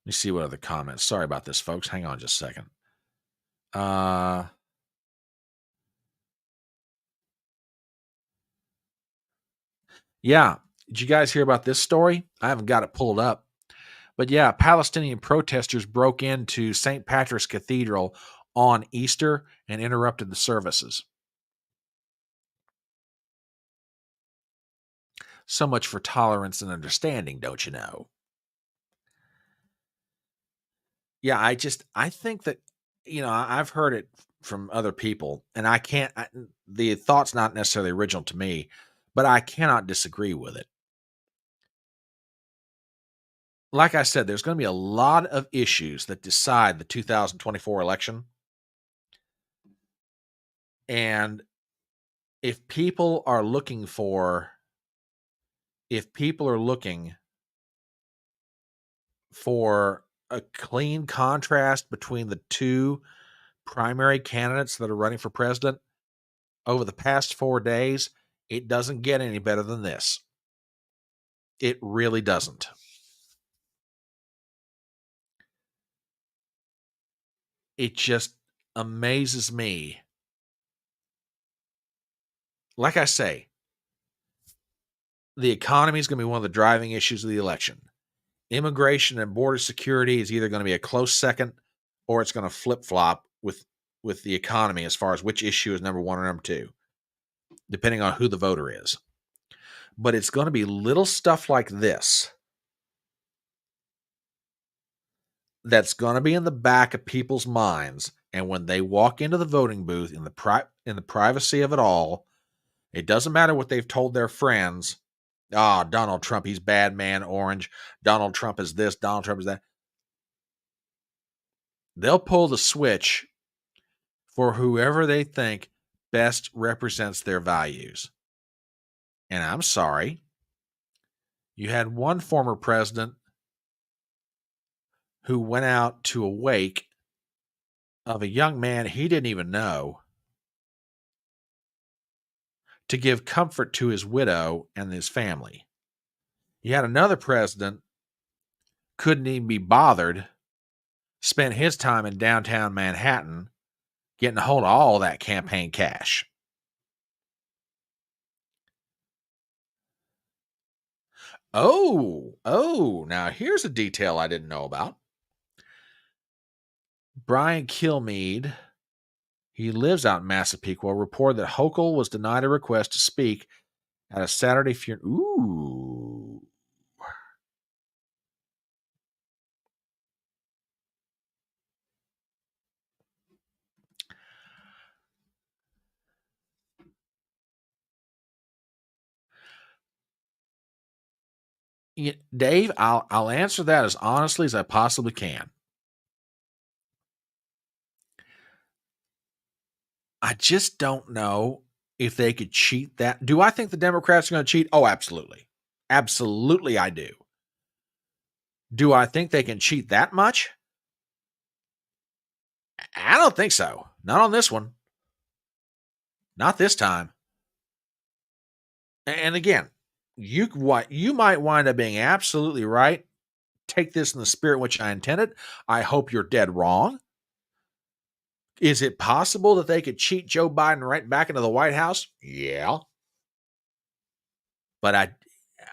Let me see what other comments. Sorry about this, folks. Hang on just a second. Uh yeah. Did you guys hear about this story? I haven't got it pulled up. But yeah, Palestinian protesters broke into St. Patrick's Cathedral on Easter and interrupted the services. So much for tolerance and understanding, don't you know? Yeah, I think that, I've heard it from other people, and the thought's not necessarily original to me, but I cannot disagree with it. Like I said, there's going to be a lot of issues that decide the 2024 election. And if people are looking for, if people are looking for a clean contrast between the two primary candidates that are running for president over the past 4 days, it doesn't get any better than this. It really doesn't. It just amazes me. Like I say, the economy is going to be one of the driving issues of the election. Immigration and border security is either going to be a close second or it's going to flip-flop with the economy as far as which issue is number one or number two, depending on who the voter is. But it's going to be little stuff like this that's going to be in the back of people's minds, and when they walk into the voting booth in the privacy of it all, it doesn't matter what they've told their friends. Ah, oh, Donald Trump, he's bad man orange. Donald Trump is this, Donald Trump is that. They'll pull the switch for whoever they think best represents their values. And I'm sorry, you had one former president who went out to a wake of a young man he didn't even know to give comfort to his widow and his family. You had another president couldn't even be bothered, spent his time in downtown Manhattan getting a hold of all that campaign cash. Oh, now here's a detail I didn't know about. Brian Kilmeade, he lives out in Massapequa, reported that Hochul was denied a request to speak at a Saturday funeral. Ooh. Yeah, Dave, I'll answer that as honestly as I possibly can. I just don't know if they could cheat that. Do I think the Democrats are going to cheat? Oh, absolutely. Absolutely, I do. Do I think they can cheat that much? I don't think so. Not on this one. Not this time. And again, you might wind up being absolutely right. Take this in the spirit in which I intended. I hope you're dead wrong. Is it possible that they could cheat Joe Biden right back into the White House? Yeah. But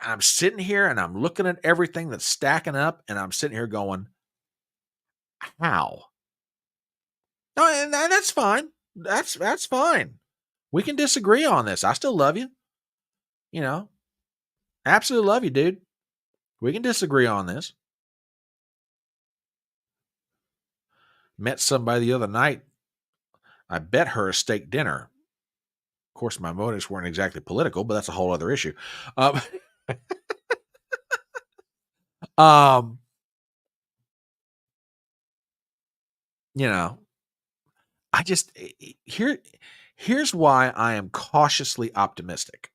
I'm sitting here and I'm looking at everything that's stacking up, and I'm sitting here going, how? No, and that's fine. That's fine. We can disagree on this. I still love you. You know, absolutely love you, dude. We can disagree on this. Met somebody the other night. I bet her a steak dinner. course, my motives weren't exactly political, but that's a whole other issue. Um, um, you know, I just here's why I am cautiously optimistic.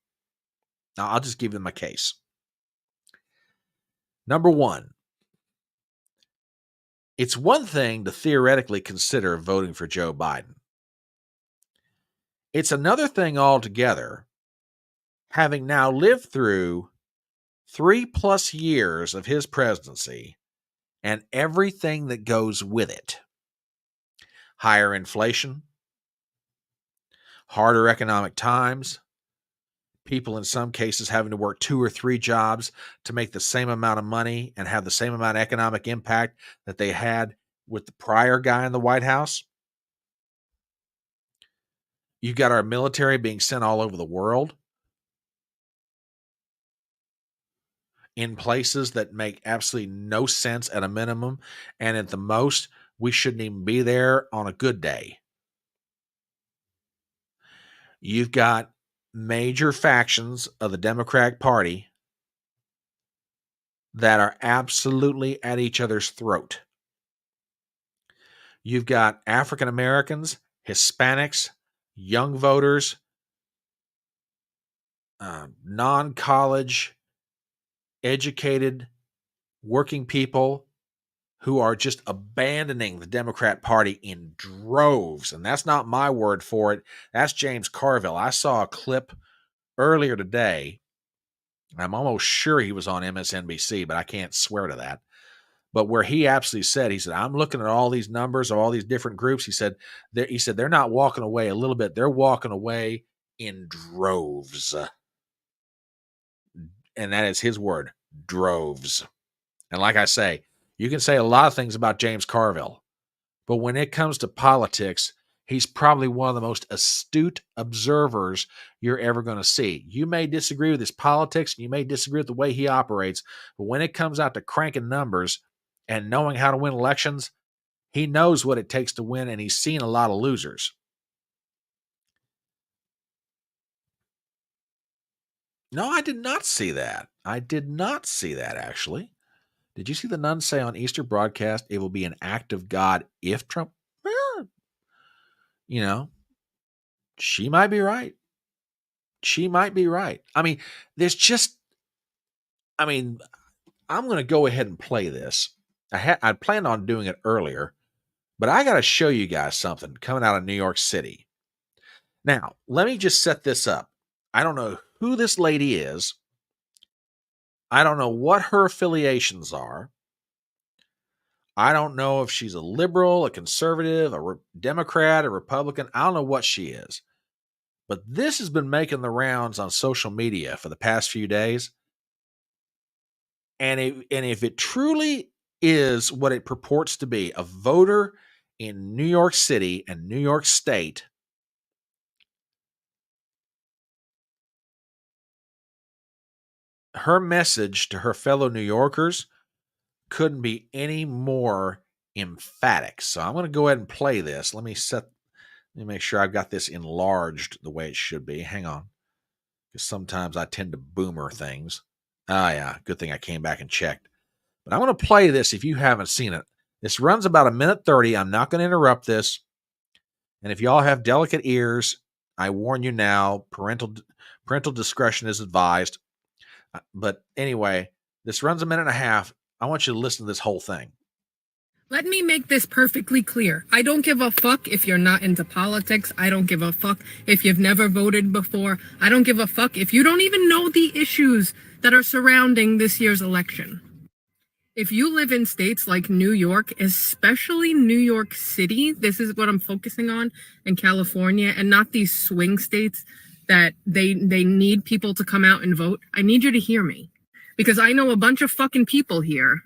Now, I'll just give them a case. Number one, it's one thing to theoretically consider voting for Joe Biden. It's another thing altogether, having now lived through 3+ years of his presidency and everything that goes with it. Higher inflation, harder economic times, people in some cases having to work 2 or 3 jobs to make the same amount of money and have the same amount of economic impact that they had with the prior guy in the White House. You've got our military being sent all over the world in places that make absolutely no sense at a minimum, and at the most, we shouldn't even be there on a good day. You've got major factions of the Democratic Party that are absolutely at each other's throat. You've got African Americans, Hispanics, young voters, non-college educated working people who are just abandoning the Democrat Party in droves. And that's not my word for it. That's James Carville. I saw a clip earlier today. I'm almost sure he was on MSNBC, but I can't swear to that. But where he absolutely said, he said, I'm looking at all these numbers of all these different groups. He said, they're not walking away a little bit. They're walking away in droves. And that is his word, droves. And like I say, you can say a lot of things about James Carville, but when it comes to politics, he's probably one of the most astute observers you're ever going to see. You may disagree with his politics, and you may disagree with the way he operates, but when it comes out to cranking numbers and knowing how to win elections, he knows what it takes to win, and he's seen a lot of losers. No, I did not see that. I did not see that, actually. Did you see the nun say on Easter broadcast, it will be an act of God if Trump? Well, she might be right. She might be right. I mean, I'm going to go ahead and play this. I planned on doing it earlier, but I got to show you guys something coming out of New York City. Now, let me just set this up. I don't know who this lady is. I don't know what her affiliations are. I don't know if she's a liberal, a conservative, a Democrat, a Republican. I don't know what she is. But this has been making the rounds on social media for the past few days. And if it truly is what it purports to be, a voter in New York City and New York State, her message to her fellow New Yorkers couldn't be any more emphatic. So I'm going to go ahead and play this. Let me make sure I've got this enlarged the way it should be. Hang on. Because sometimes I tend to boomer things. Yeah, good thing I came back and checked. But I'm going to play this if you haven't seen it. This runs about 1:30. I'm not going to interrupt this. And if y'all have delicate ears, I warn you now, parental discretion is advised. But anyway, this runs 1.5 minutes. I want you to listen to this whole thing. Let me make this perfectly clear. I don't give a fuck if you're not into politics. I don't give a fuck if you've never voted before. I don't give a fuck if you don't even know the issues that are surrounding this year's election. If you live in states like New York, especially New York City, this is what I'm focusing on, in California, and not these swing states that they need people to come out and vote. I need you to hear me, because I know a bunch of fucking people here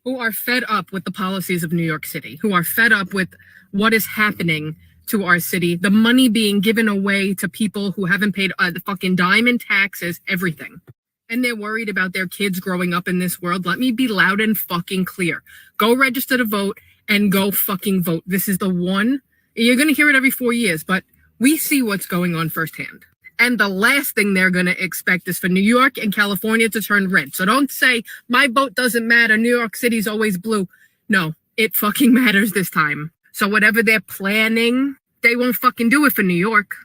who are fed up with the policies of New York City, who are fed up with what is happening to our city, the money being given away to people who haven't paid the fucking dime in taxes, everything. And they're worried about their kids growing up in this world. Let me be loud and fucking clear. Go register to vote and go fucking vote. This is the one. You're going to hear it every 4 years, but we see what's going on firsthand. And the last thing they're going to expect is for New York and California to turn red. So don't say my vote doesn't matter. New York City's always blue. No, it fucking matters this time. So whatever they're planning, they won't fucking do it for New York.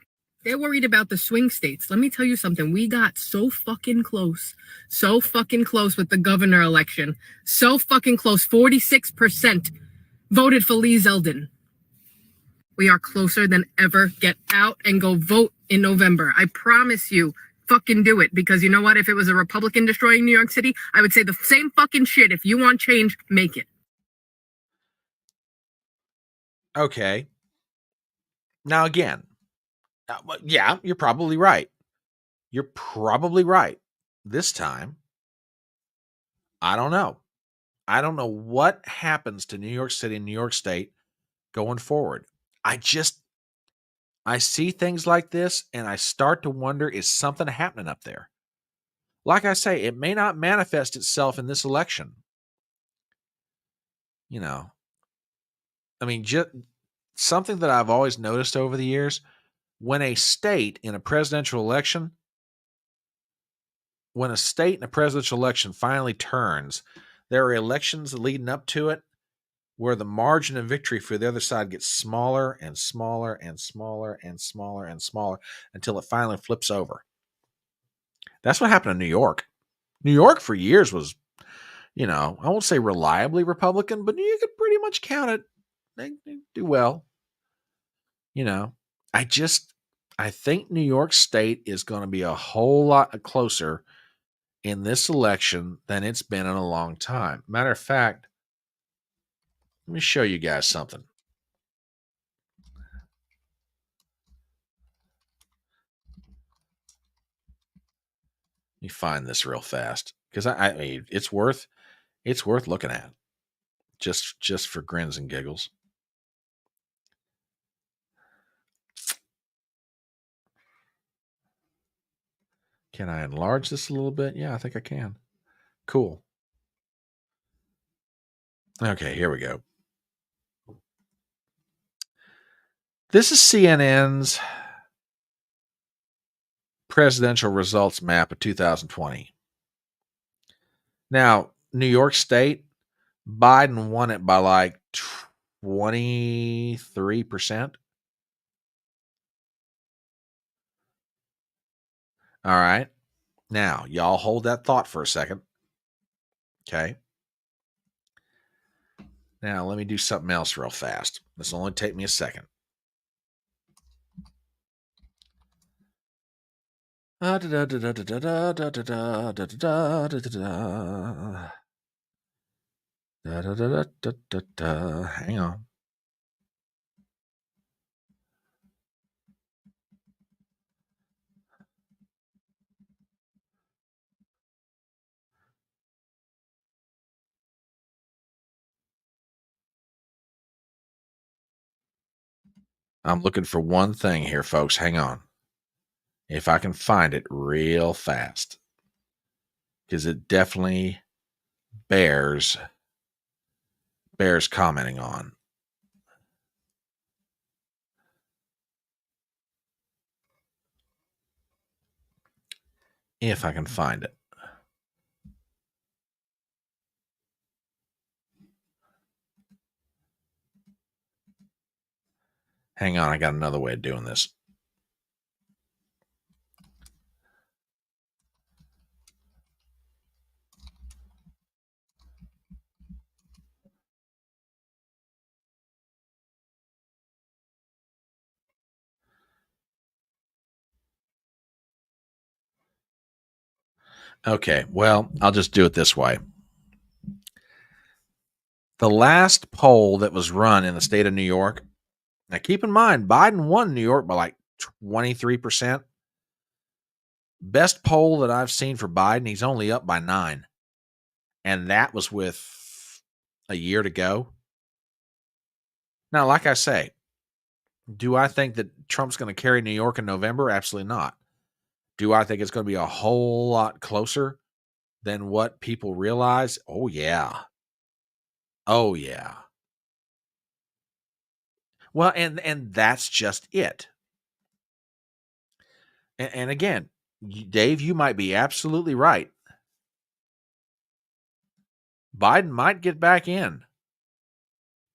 They're worried about the swing states. Let me tell you something. We got so fucking close with the governor election. So fucking close. 46% voted for Lee Zeldin. We are closer than ever. Get out and go vote in November. I promise you, fucking do it. Because you know what? If it was a Republican destroying New York City, I would say the same fucking shit. If you want change, make it. Okay. Now, again, yeah, you're probably right. You're probably right. This time, I don't know. I don't know what happens to New York City and New York State going forward. I see things like this and I start to wonder, is something happening up there? Like I say, it may not manifest itself in this election. You know, I mean, just something that I've always noticed over the years, when a state in a presidential election finally turns, there are elections leading up to it where the margin of victory for the other side gets smaller and smaller and smaller and smaller and smaller until it finally flips over. That's what happened in New York. New York for years was, I won't say reliably Republican, but you could pretty much count it. They do well. I think New York State is going to be a whole lot closer in this election than it's been in a long time. Matter of fact, let me show you guys something. Let me find this real fast because I mean it's worth looking at just for grins and giggles. Can I enlarge this a little bit? Yeah, I think I can. Cool. Okay, here we go. This is CNN's presidential results map of 2020. Now, New York State, Biden won it by like 23%. All right. Now, y'all hold that thought for a second. Okay. Now, let me do something else real fast. This will only take me a second. Hang on. I'm looking for one thing here, folks. Hang on. If I can find it real fast. Because it definitely bears commenting on. If I can find it. Hang on, I got another way of doing this. Okay, well, I'll just do it this way. The last poll that was run in the state of New York, now keep in mind, Biden won New York by like 23%. Best poll that I've seen for Biden, he's only up by 9. And that was with a year to go. Now, like I say, do I think that Trump's going to carry New York in November? Absolutely not. Do I think it's going to be a whole lot closer than what people realize? Oh, yeah. Oh, yeah. Well, and that's just it. And again, Dave, you might be absolutely right. Biden might get back in,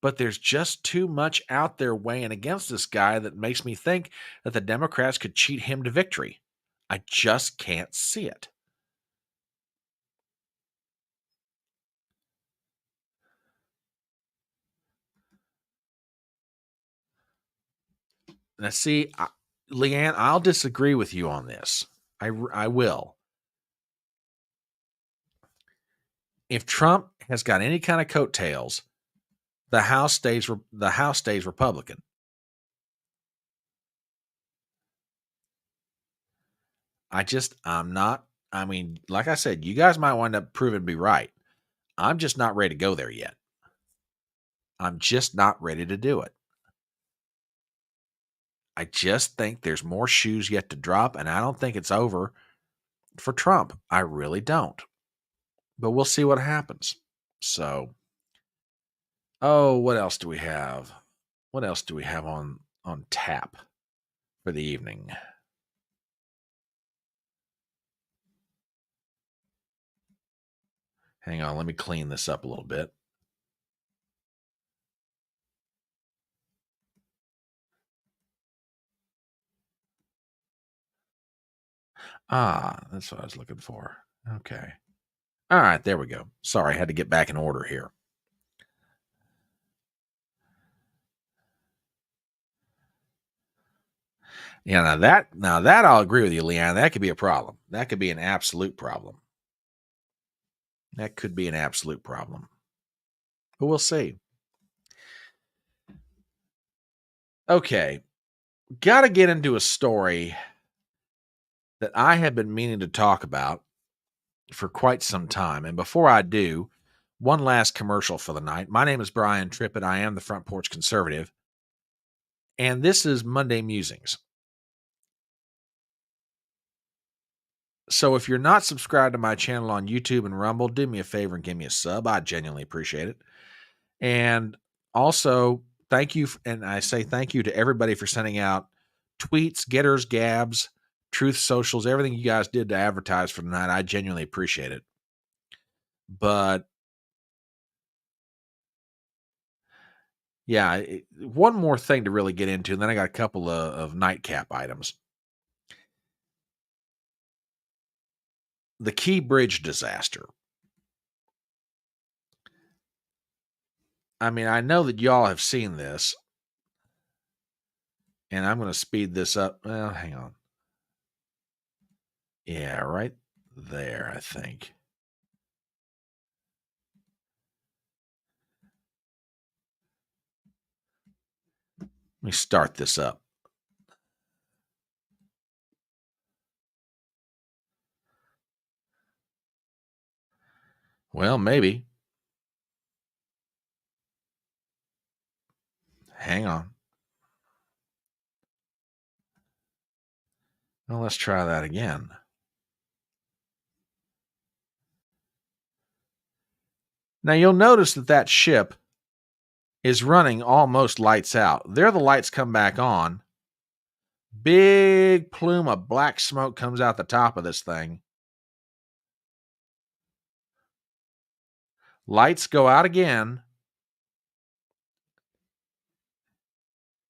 but there's just too much out there weighing against this guy that makes me think that the Democrats could cheat him to victory. I just can't see it. Now, see, Leanne, I'll disagree with you on this. I will. If Trump has got any kind of coattails, the House stays Republican. I'm not. I mean, like I said, you guys might wind up proving to be right. I'm just not ready to go there yet. I'm just not ready to do it. I just think there's more shoes yet to drop, and I don't think it's over for Trump. I really don't. But we'll see what happens. So, what else do we have? What else do we have on tap for the evening? Hang on, let me clean this up a little bit. That's what I was looking for. Okay. All right, there we go. Sorry, I had to get back in order here. Yeah, now that I'll agree with you, Leanne. That could be a problem. That could be an absolute problem. That could be an absolute problem. But we'll see. Okay. Got to get into a story that I have been meaning to talk about for quite some time. And before I do, one last commercial for the night. My name is Brian Trippett. I am the Front Porch Conservative. And this is Monday Musings. So if you're not subscribed to my channel on YouTube and Rumble, do me a favor and give me a sub. I genuinely appreciate it. And also, thank you. And I say thank you to everybody for sending out tweets, getters, gabs, truth socials, everything you guys did to advertise for tonight. I genuinely appreciate it. But yeah, one more thing to really get into, and then I got a couple of nightcap items. The Key Bridge disaster. I mean, I know that y'all have seen this, and I'm going to speed this up. Well, hang on. Yeah, right there, I think. Let me start this up. Well, maybe. Hang on. Well, let's try that again. Now, you'll notice that ship is running almost lights out. There the lights come back on. Big plume of black smoke comes out the top of this thing. Lights go out again.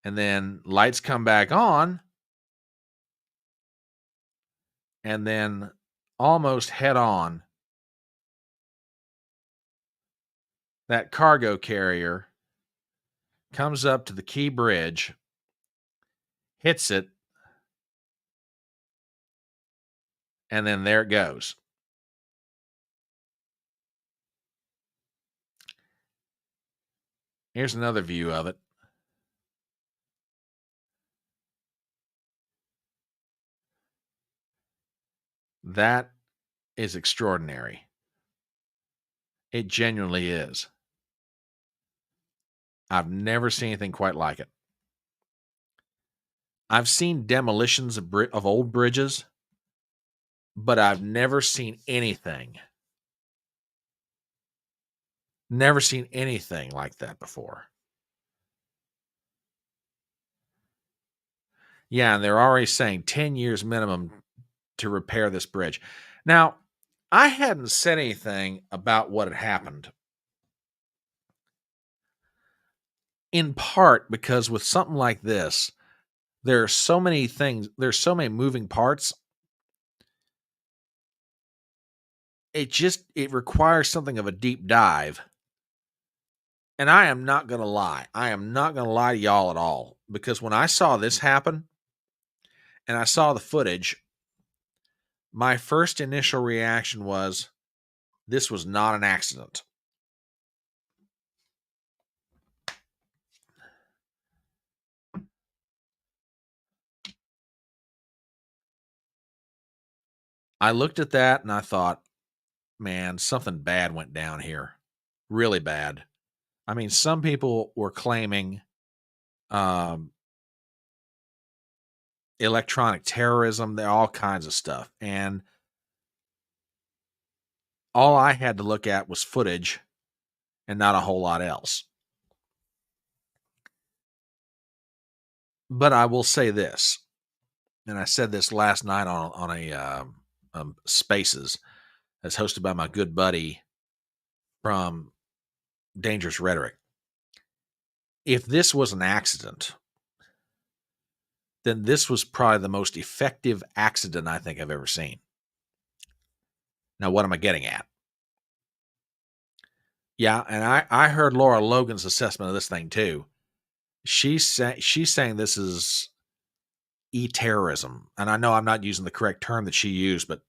And then lights come back on. And then almost head on, that cargo carrier comes up to the Key Bridge, hits it, and then there it goes. Here's another view of it. That is extraordinary. It genuinely is. I've never seen anything quite like it. I've seen demolitions of old bridges, but I've never seen anything. Never seen anything like that before. Yeah, and they're already saying 10 years minimum to repair this bridge. Now, I hadn't said anything about what had happened, in part because with something like this, there are so many things, there's so many moving parts. It requires something of a deep dive. And I am not going to lie. I am not going to lie to y'all at all, because when I saw this happen and I saw the footage, my first initial reaction was this was not an accident. I looked at that and I thought, man, something bad went down here. Really bad. I mean, some people were claiming um, electronic terrorism, all kinds of stuff. And all I had to look at was footage and not a whole lot else. But I will say this, and I said this last night on a Spaces that's hosted by my good buddy from Dangerous Rhetoric. If this was an accident, then this was probably the most effective accident I think I've ever seen. Now, what am I getting at? Yeah, and I heard Laura Logan's assessment of this thing too. She's saying this is e-terrorism, and I know I'm not using the correct term that she used, but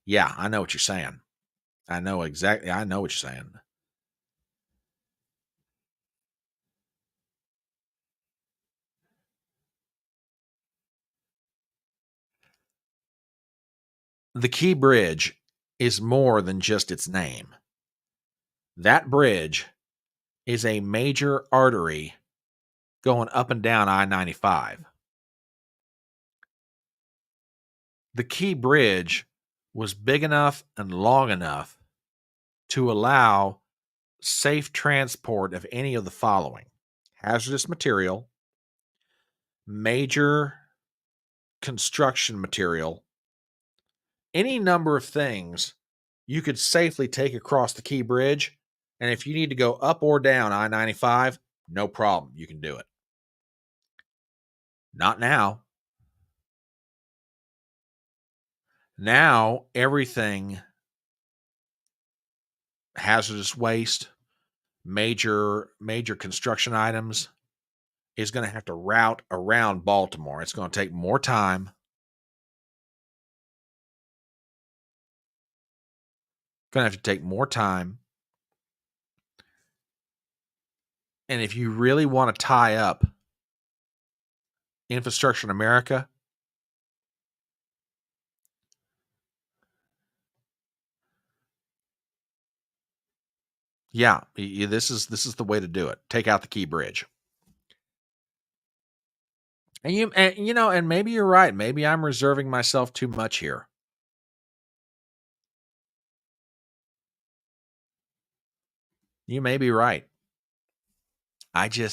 yeah, I know what you're saying. I know what you're saying. The Key Bridge is more than just its name. That bridge is a major artery going up and down I-95. The Key Bridge was big enough and long enough to allow safe transport of any of the following: hazardous material, major construction material, any number of things you could safely take across the Key Bridge. And if you need to go up or down I-95, no problem. You can do it. Not now. Now, everything, hazardous waste, major construction items, is going to have to route around Baltimore. It's going to take more time. Going to have to take more time. And if you really want to tie up infrastructure in America, yeah, this is the way to do it. Take out the Key Bridge. And maybe you're right. Maybe I'm reserving myself too much here. You may be right. The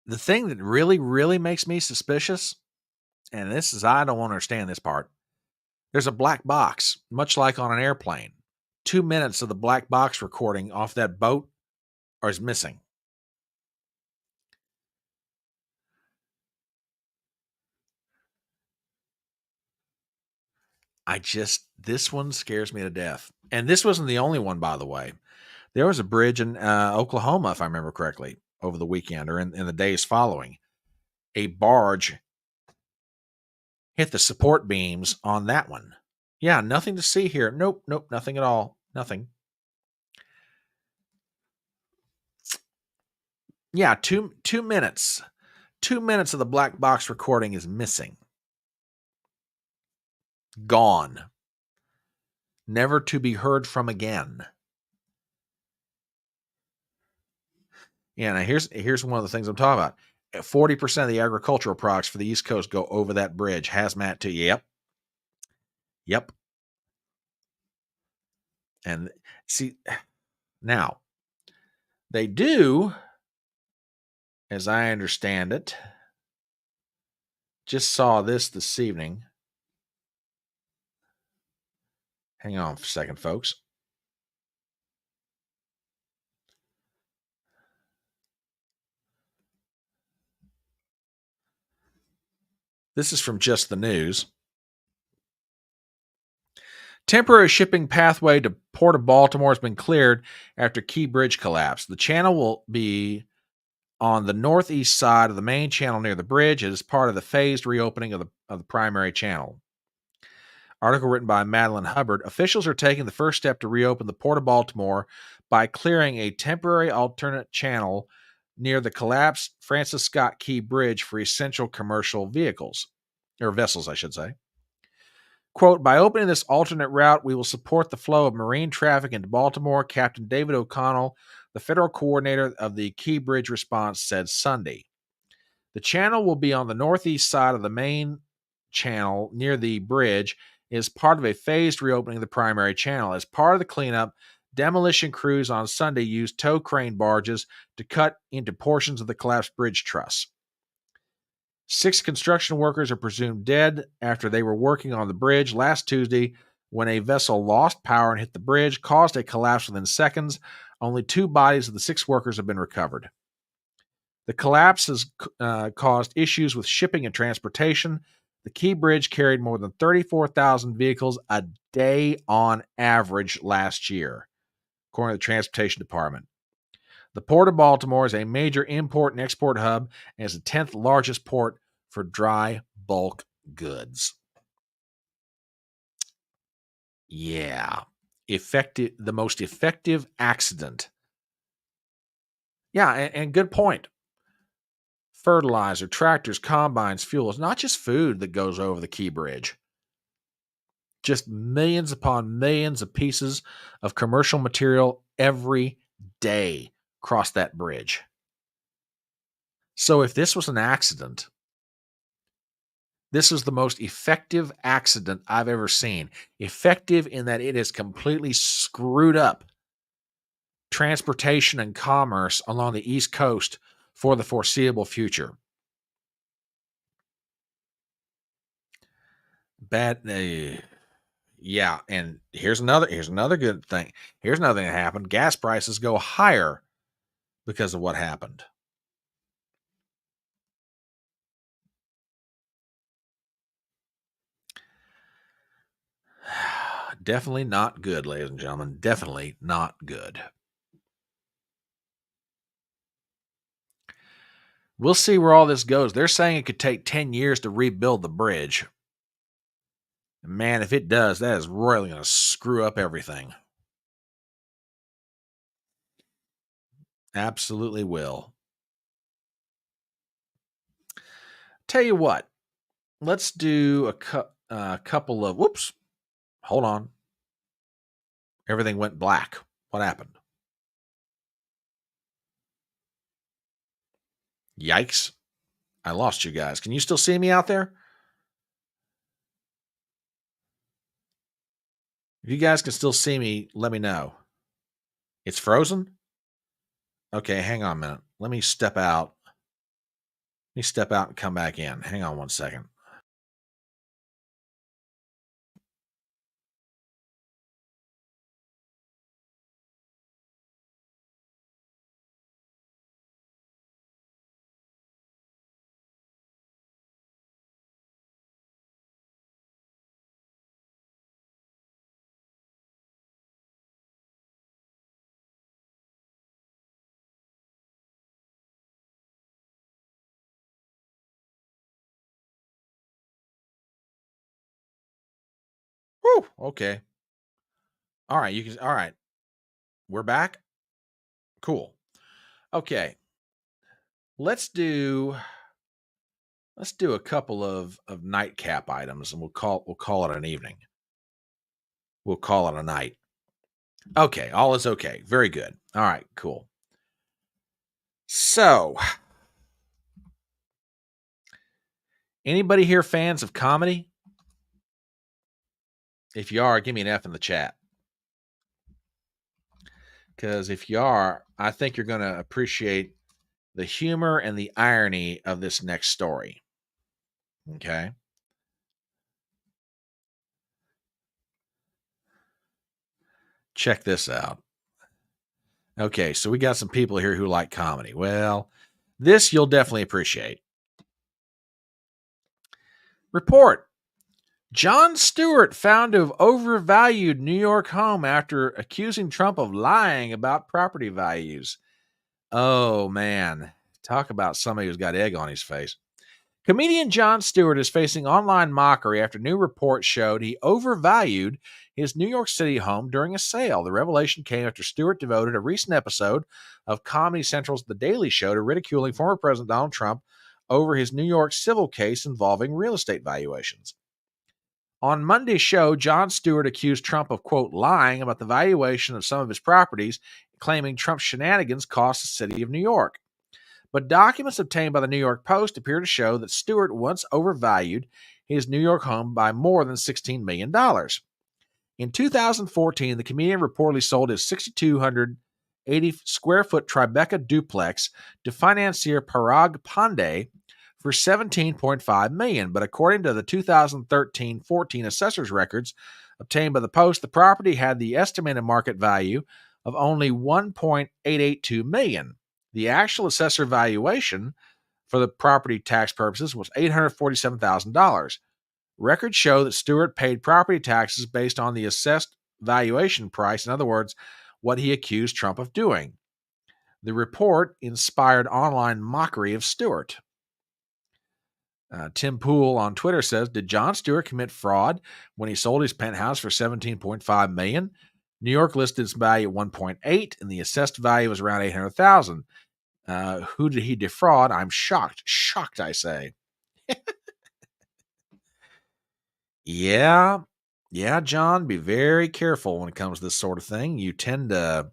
thing that really, really makes me suspicious, and I don't understand this part. There's a black box, much like on an airplane. 2 minutes of the black box recording off that boat is missing. This one scares me to death. And this wasn't the only one, by the way. There was a bridge in Oklahoma, if I remember correctly, over the weekend or in the days following. A barge hit the support beams on that one. Yeah, nothing to see here. Nope, nothing at all. Nothing. Yeah, 2 minutes. 2 minutes of the black box recording is missing. Gone. Never to be heard from again. Yeah, now here's one of the things I'm talking about. 40% of the agricultural products for the East Coast go over that bridge. Hazmat too. Yep. And see, now they do, as I understand it, Just saw this evening. Hang on for a second, folks. This is from Just the News. Temporary shipping pathway to Port of Baltimore has been cleared after Key Bridge collapse. The channel will be on the northeast side of the main channel near the bridge. It is part of the phased reopening of the primary channel. Article written by Madeline Hubbard. Officials are taking the first step to reopen the Port of Baltimore by clearing a temporary alternate channel near the collapsed Francis Scott Key Bridge for essential commercial vehicles, or vessels, I should say. Quote, by opening this alternate route, we will support the flow of marine traffic into Baltimore, Captain David O'Connell, the federal coordinator of the Key Bridge response, said Sunday. The channel will be on the northeast side of the main channel near the bridge. It is part of a phased reopening of the primary channel. As part of the cleanup, demolition crews on Sunday used tow crane barges to cut into portions of the collapsed bridge truss. 6 construction workers are presumed dead after they were working on the bridge last Tuesday when a vessel lost power and hit the bridge, caused a collapse within seconds. Only 2 bodies of the 6 workers have been recovered. The collapse has caused issues with shipping and transportation. The Key Bridge carried more than 34,000 vehicles a day on average last year, according to the Transportation Department. The Port of Baltimore is a major import and export hub and is the 10th largest port for dry bulk goods. Yeah. The most effective accident. Yeah, and good point. Fertilizer, tractors, combines, fuel. It's not just food that goes over the Key Bridge. Just millions upon millions of pieces of commercial material every day cross that bridge. So if this was an accident, this is the most effective accident I've ever seen. Effective in that it has completely screwed up transportation and commerce along the East Coast for the foreseeable future. Bad. Yeah, and here's another good thing. Here's another thing that happened. Gas prices go higher because of what happened. Definitely not good, ladies and gentlemen. Definitely not good. We'll see where all this goes. They're saying it could take 10 years to rebuild the bridge. Man, if it does, that is royally going to screw up everything. Absolutely will. Tell you what, let's do a couple of, whoops, hold on. Everything went black. What happened? Yikes. I lost you guys. Can you still see me out there? If you guys can still see me, let me know. It's frozen? Okay, hang on a minute. Let me step out. Let me step out and come back in. Hang on one second. Whew, okay. All right, all right. We're back. Cool. Okay. Let's do a couple of nightcap items and we'll call it an evening. We'll call it a night. Okay, all is okay. Very good. All right, cool. So, anybody here fans of comedy? If you are, give me an F in the chat. Because if you are, I think you're going to appreciate the humor and the irony of this next story. Okay. Check this out. Okay, so we got some people here who like comedy. Well, this you'll definitely appreciate. Report. Jon Stewart found to have overvalued New York home after accusing Trump of lying about property values. Oh, man. Talk about somebody who's got egg on his face. Comedian Jon Stewart is facing online mockery after new reports showed he overvalued his New York City home during a sale. The revelation came after Stewart devoted a recent episode of Comedy Central's The Daily Show to ridiculing former President Donald Trump over his New York civil case involving real estate valuations. On Monday's show, Jon Stewart accused Trump of, quote, lying about the valuation of some of his properties, claiming Trump's shenanigans cost the city of New York. But documents obtained by the New York Post appear to show that Stewart once overvalued his New York home by more than $16 million. In 2014, the comedian reportedly sold his 6,280 square foot Tribeca duplex to financier Parag Pandey for $17.5 million. But according to the 2013-14 assessor's records obtained by the Post, the property had the estimated market value of only $1.882 million. The actual assessor valuation for the property tax purposes was $847,000. Records show that Stewart paid property taxes based on the assessed valuation price, in other words, what he accused Trump of doing. The report inspired online mockery of Stewart. Tim Poole on Twitter says, did Jon Stewart commit fraud when he sold his penthouse for $17.5 million? New York listed its value at $1.8, and the assessed value was around $800,000. Who did he defraud? I'm shocked. Shocked, I say. Yeah, John, be very careful when it comes to this sort of thing. You tend to...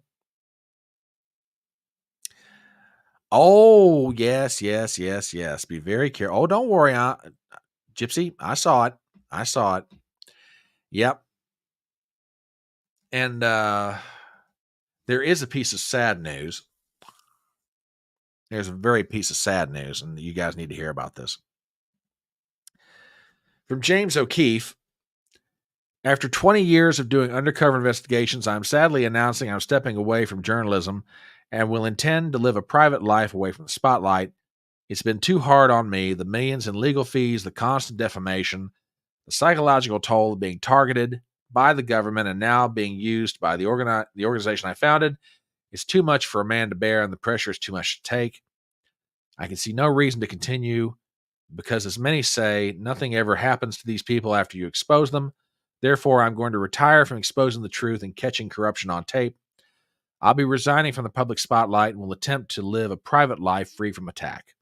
Oh, yes. Be very careful. Oh, don't worry, Gypsy. I saw it. Yep. And there is a piece of sad news. There's a very piece of sad news, and you guys need to hear about this. From James O'Keefe. After 20 years of doing undercover investigations, I'm sadly announcing I'm stepping away from journalism and will intend to live a private life away from the spotlight. It's been too hard on me, the millions in legal fees, the constant defamation, the psychological toll of being targeted by the government and now being used by the organization I founded. It's too much for a man to bear, and the pressure is too much to take. I can see no reason to continue because, as many say, nothing ever happens to these people after you expose them. Therefore, I'm going to retire from exposing the truth and catching corruption on tape. I'll be resigning from the public spotlight and will attempt to live a private life free from attack.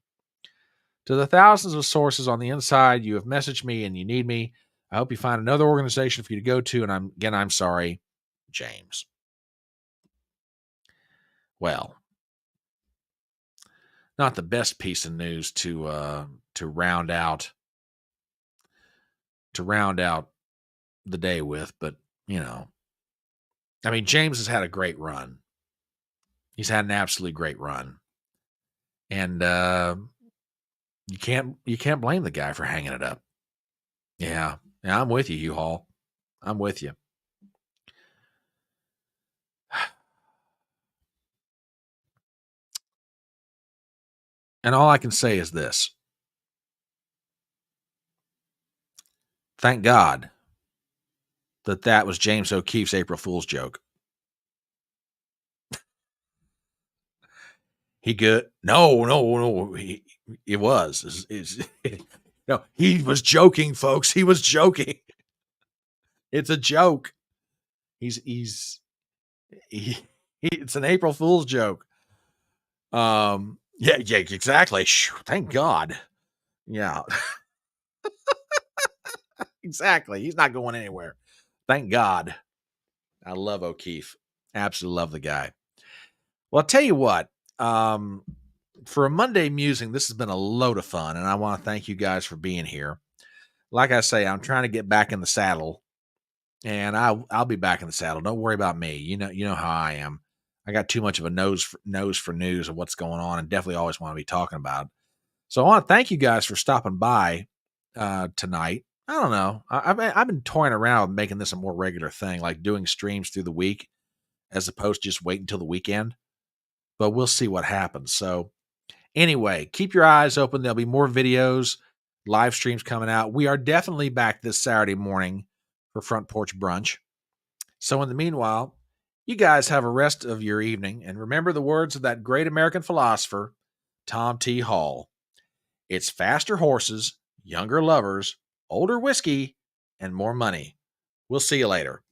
To the thousands of sources on the inside, you have messaged me and you need me. I hope you find another organization for you to go to, and I'm sorry, James. Well, not the best piece of news to round out the day with, but I mean, James has had a great run. He's had an absolutely great run, and you can't blame the guy for hanging it up. Yeah, I'm with you, Hugh Hall. I'm with you. And all I can say is this. Thank God that was James O'Keefe's April Fool's joke. He good? No. It was. No, he was joking, folks. He was joking. It's a joke. It's an April Fool's joke. Yeah, exactly. Thank God. Yeah. Exactly. He's not going anywhere. Thank God. I love O'Keefe. Absolutely love the guy. Well, I'll tell you what. For a Monday Musing, this has been a load of fun, and I want to thank you guys for being here. Like I say, I'm trying to get back in the saddle, and I'll be back in the saddle. Don't worry about me. You know how I am. I got too much of a nose for news of what's going on, and definitely always want to be talking about it. So I want to thank you guys for stopping by tonight. I don't know. I've been toying around with making this a more regular thing, like doing streams through the week as opposed to just wait until the weekend. But we'll see what happens. So anyway, keep your eyes open. There'll be more videos, live streams coming out. We are definitely back this Saturday morning for Front Porch Brunch. So in the meanwhile, you guys have a rest of your evening, and remember the words of that great American philosopher, Tom T. Hall. It's faster horses, younger lovers, older whiskey, and more money. We'll see you later.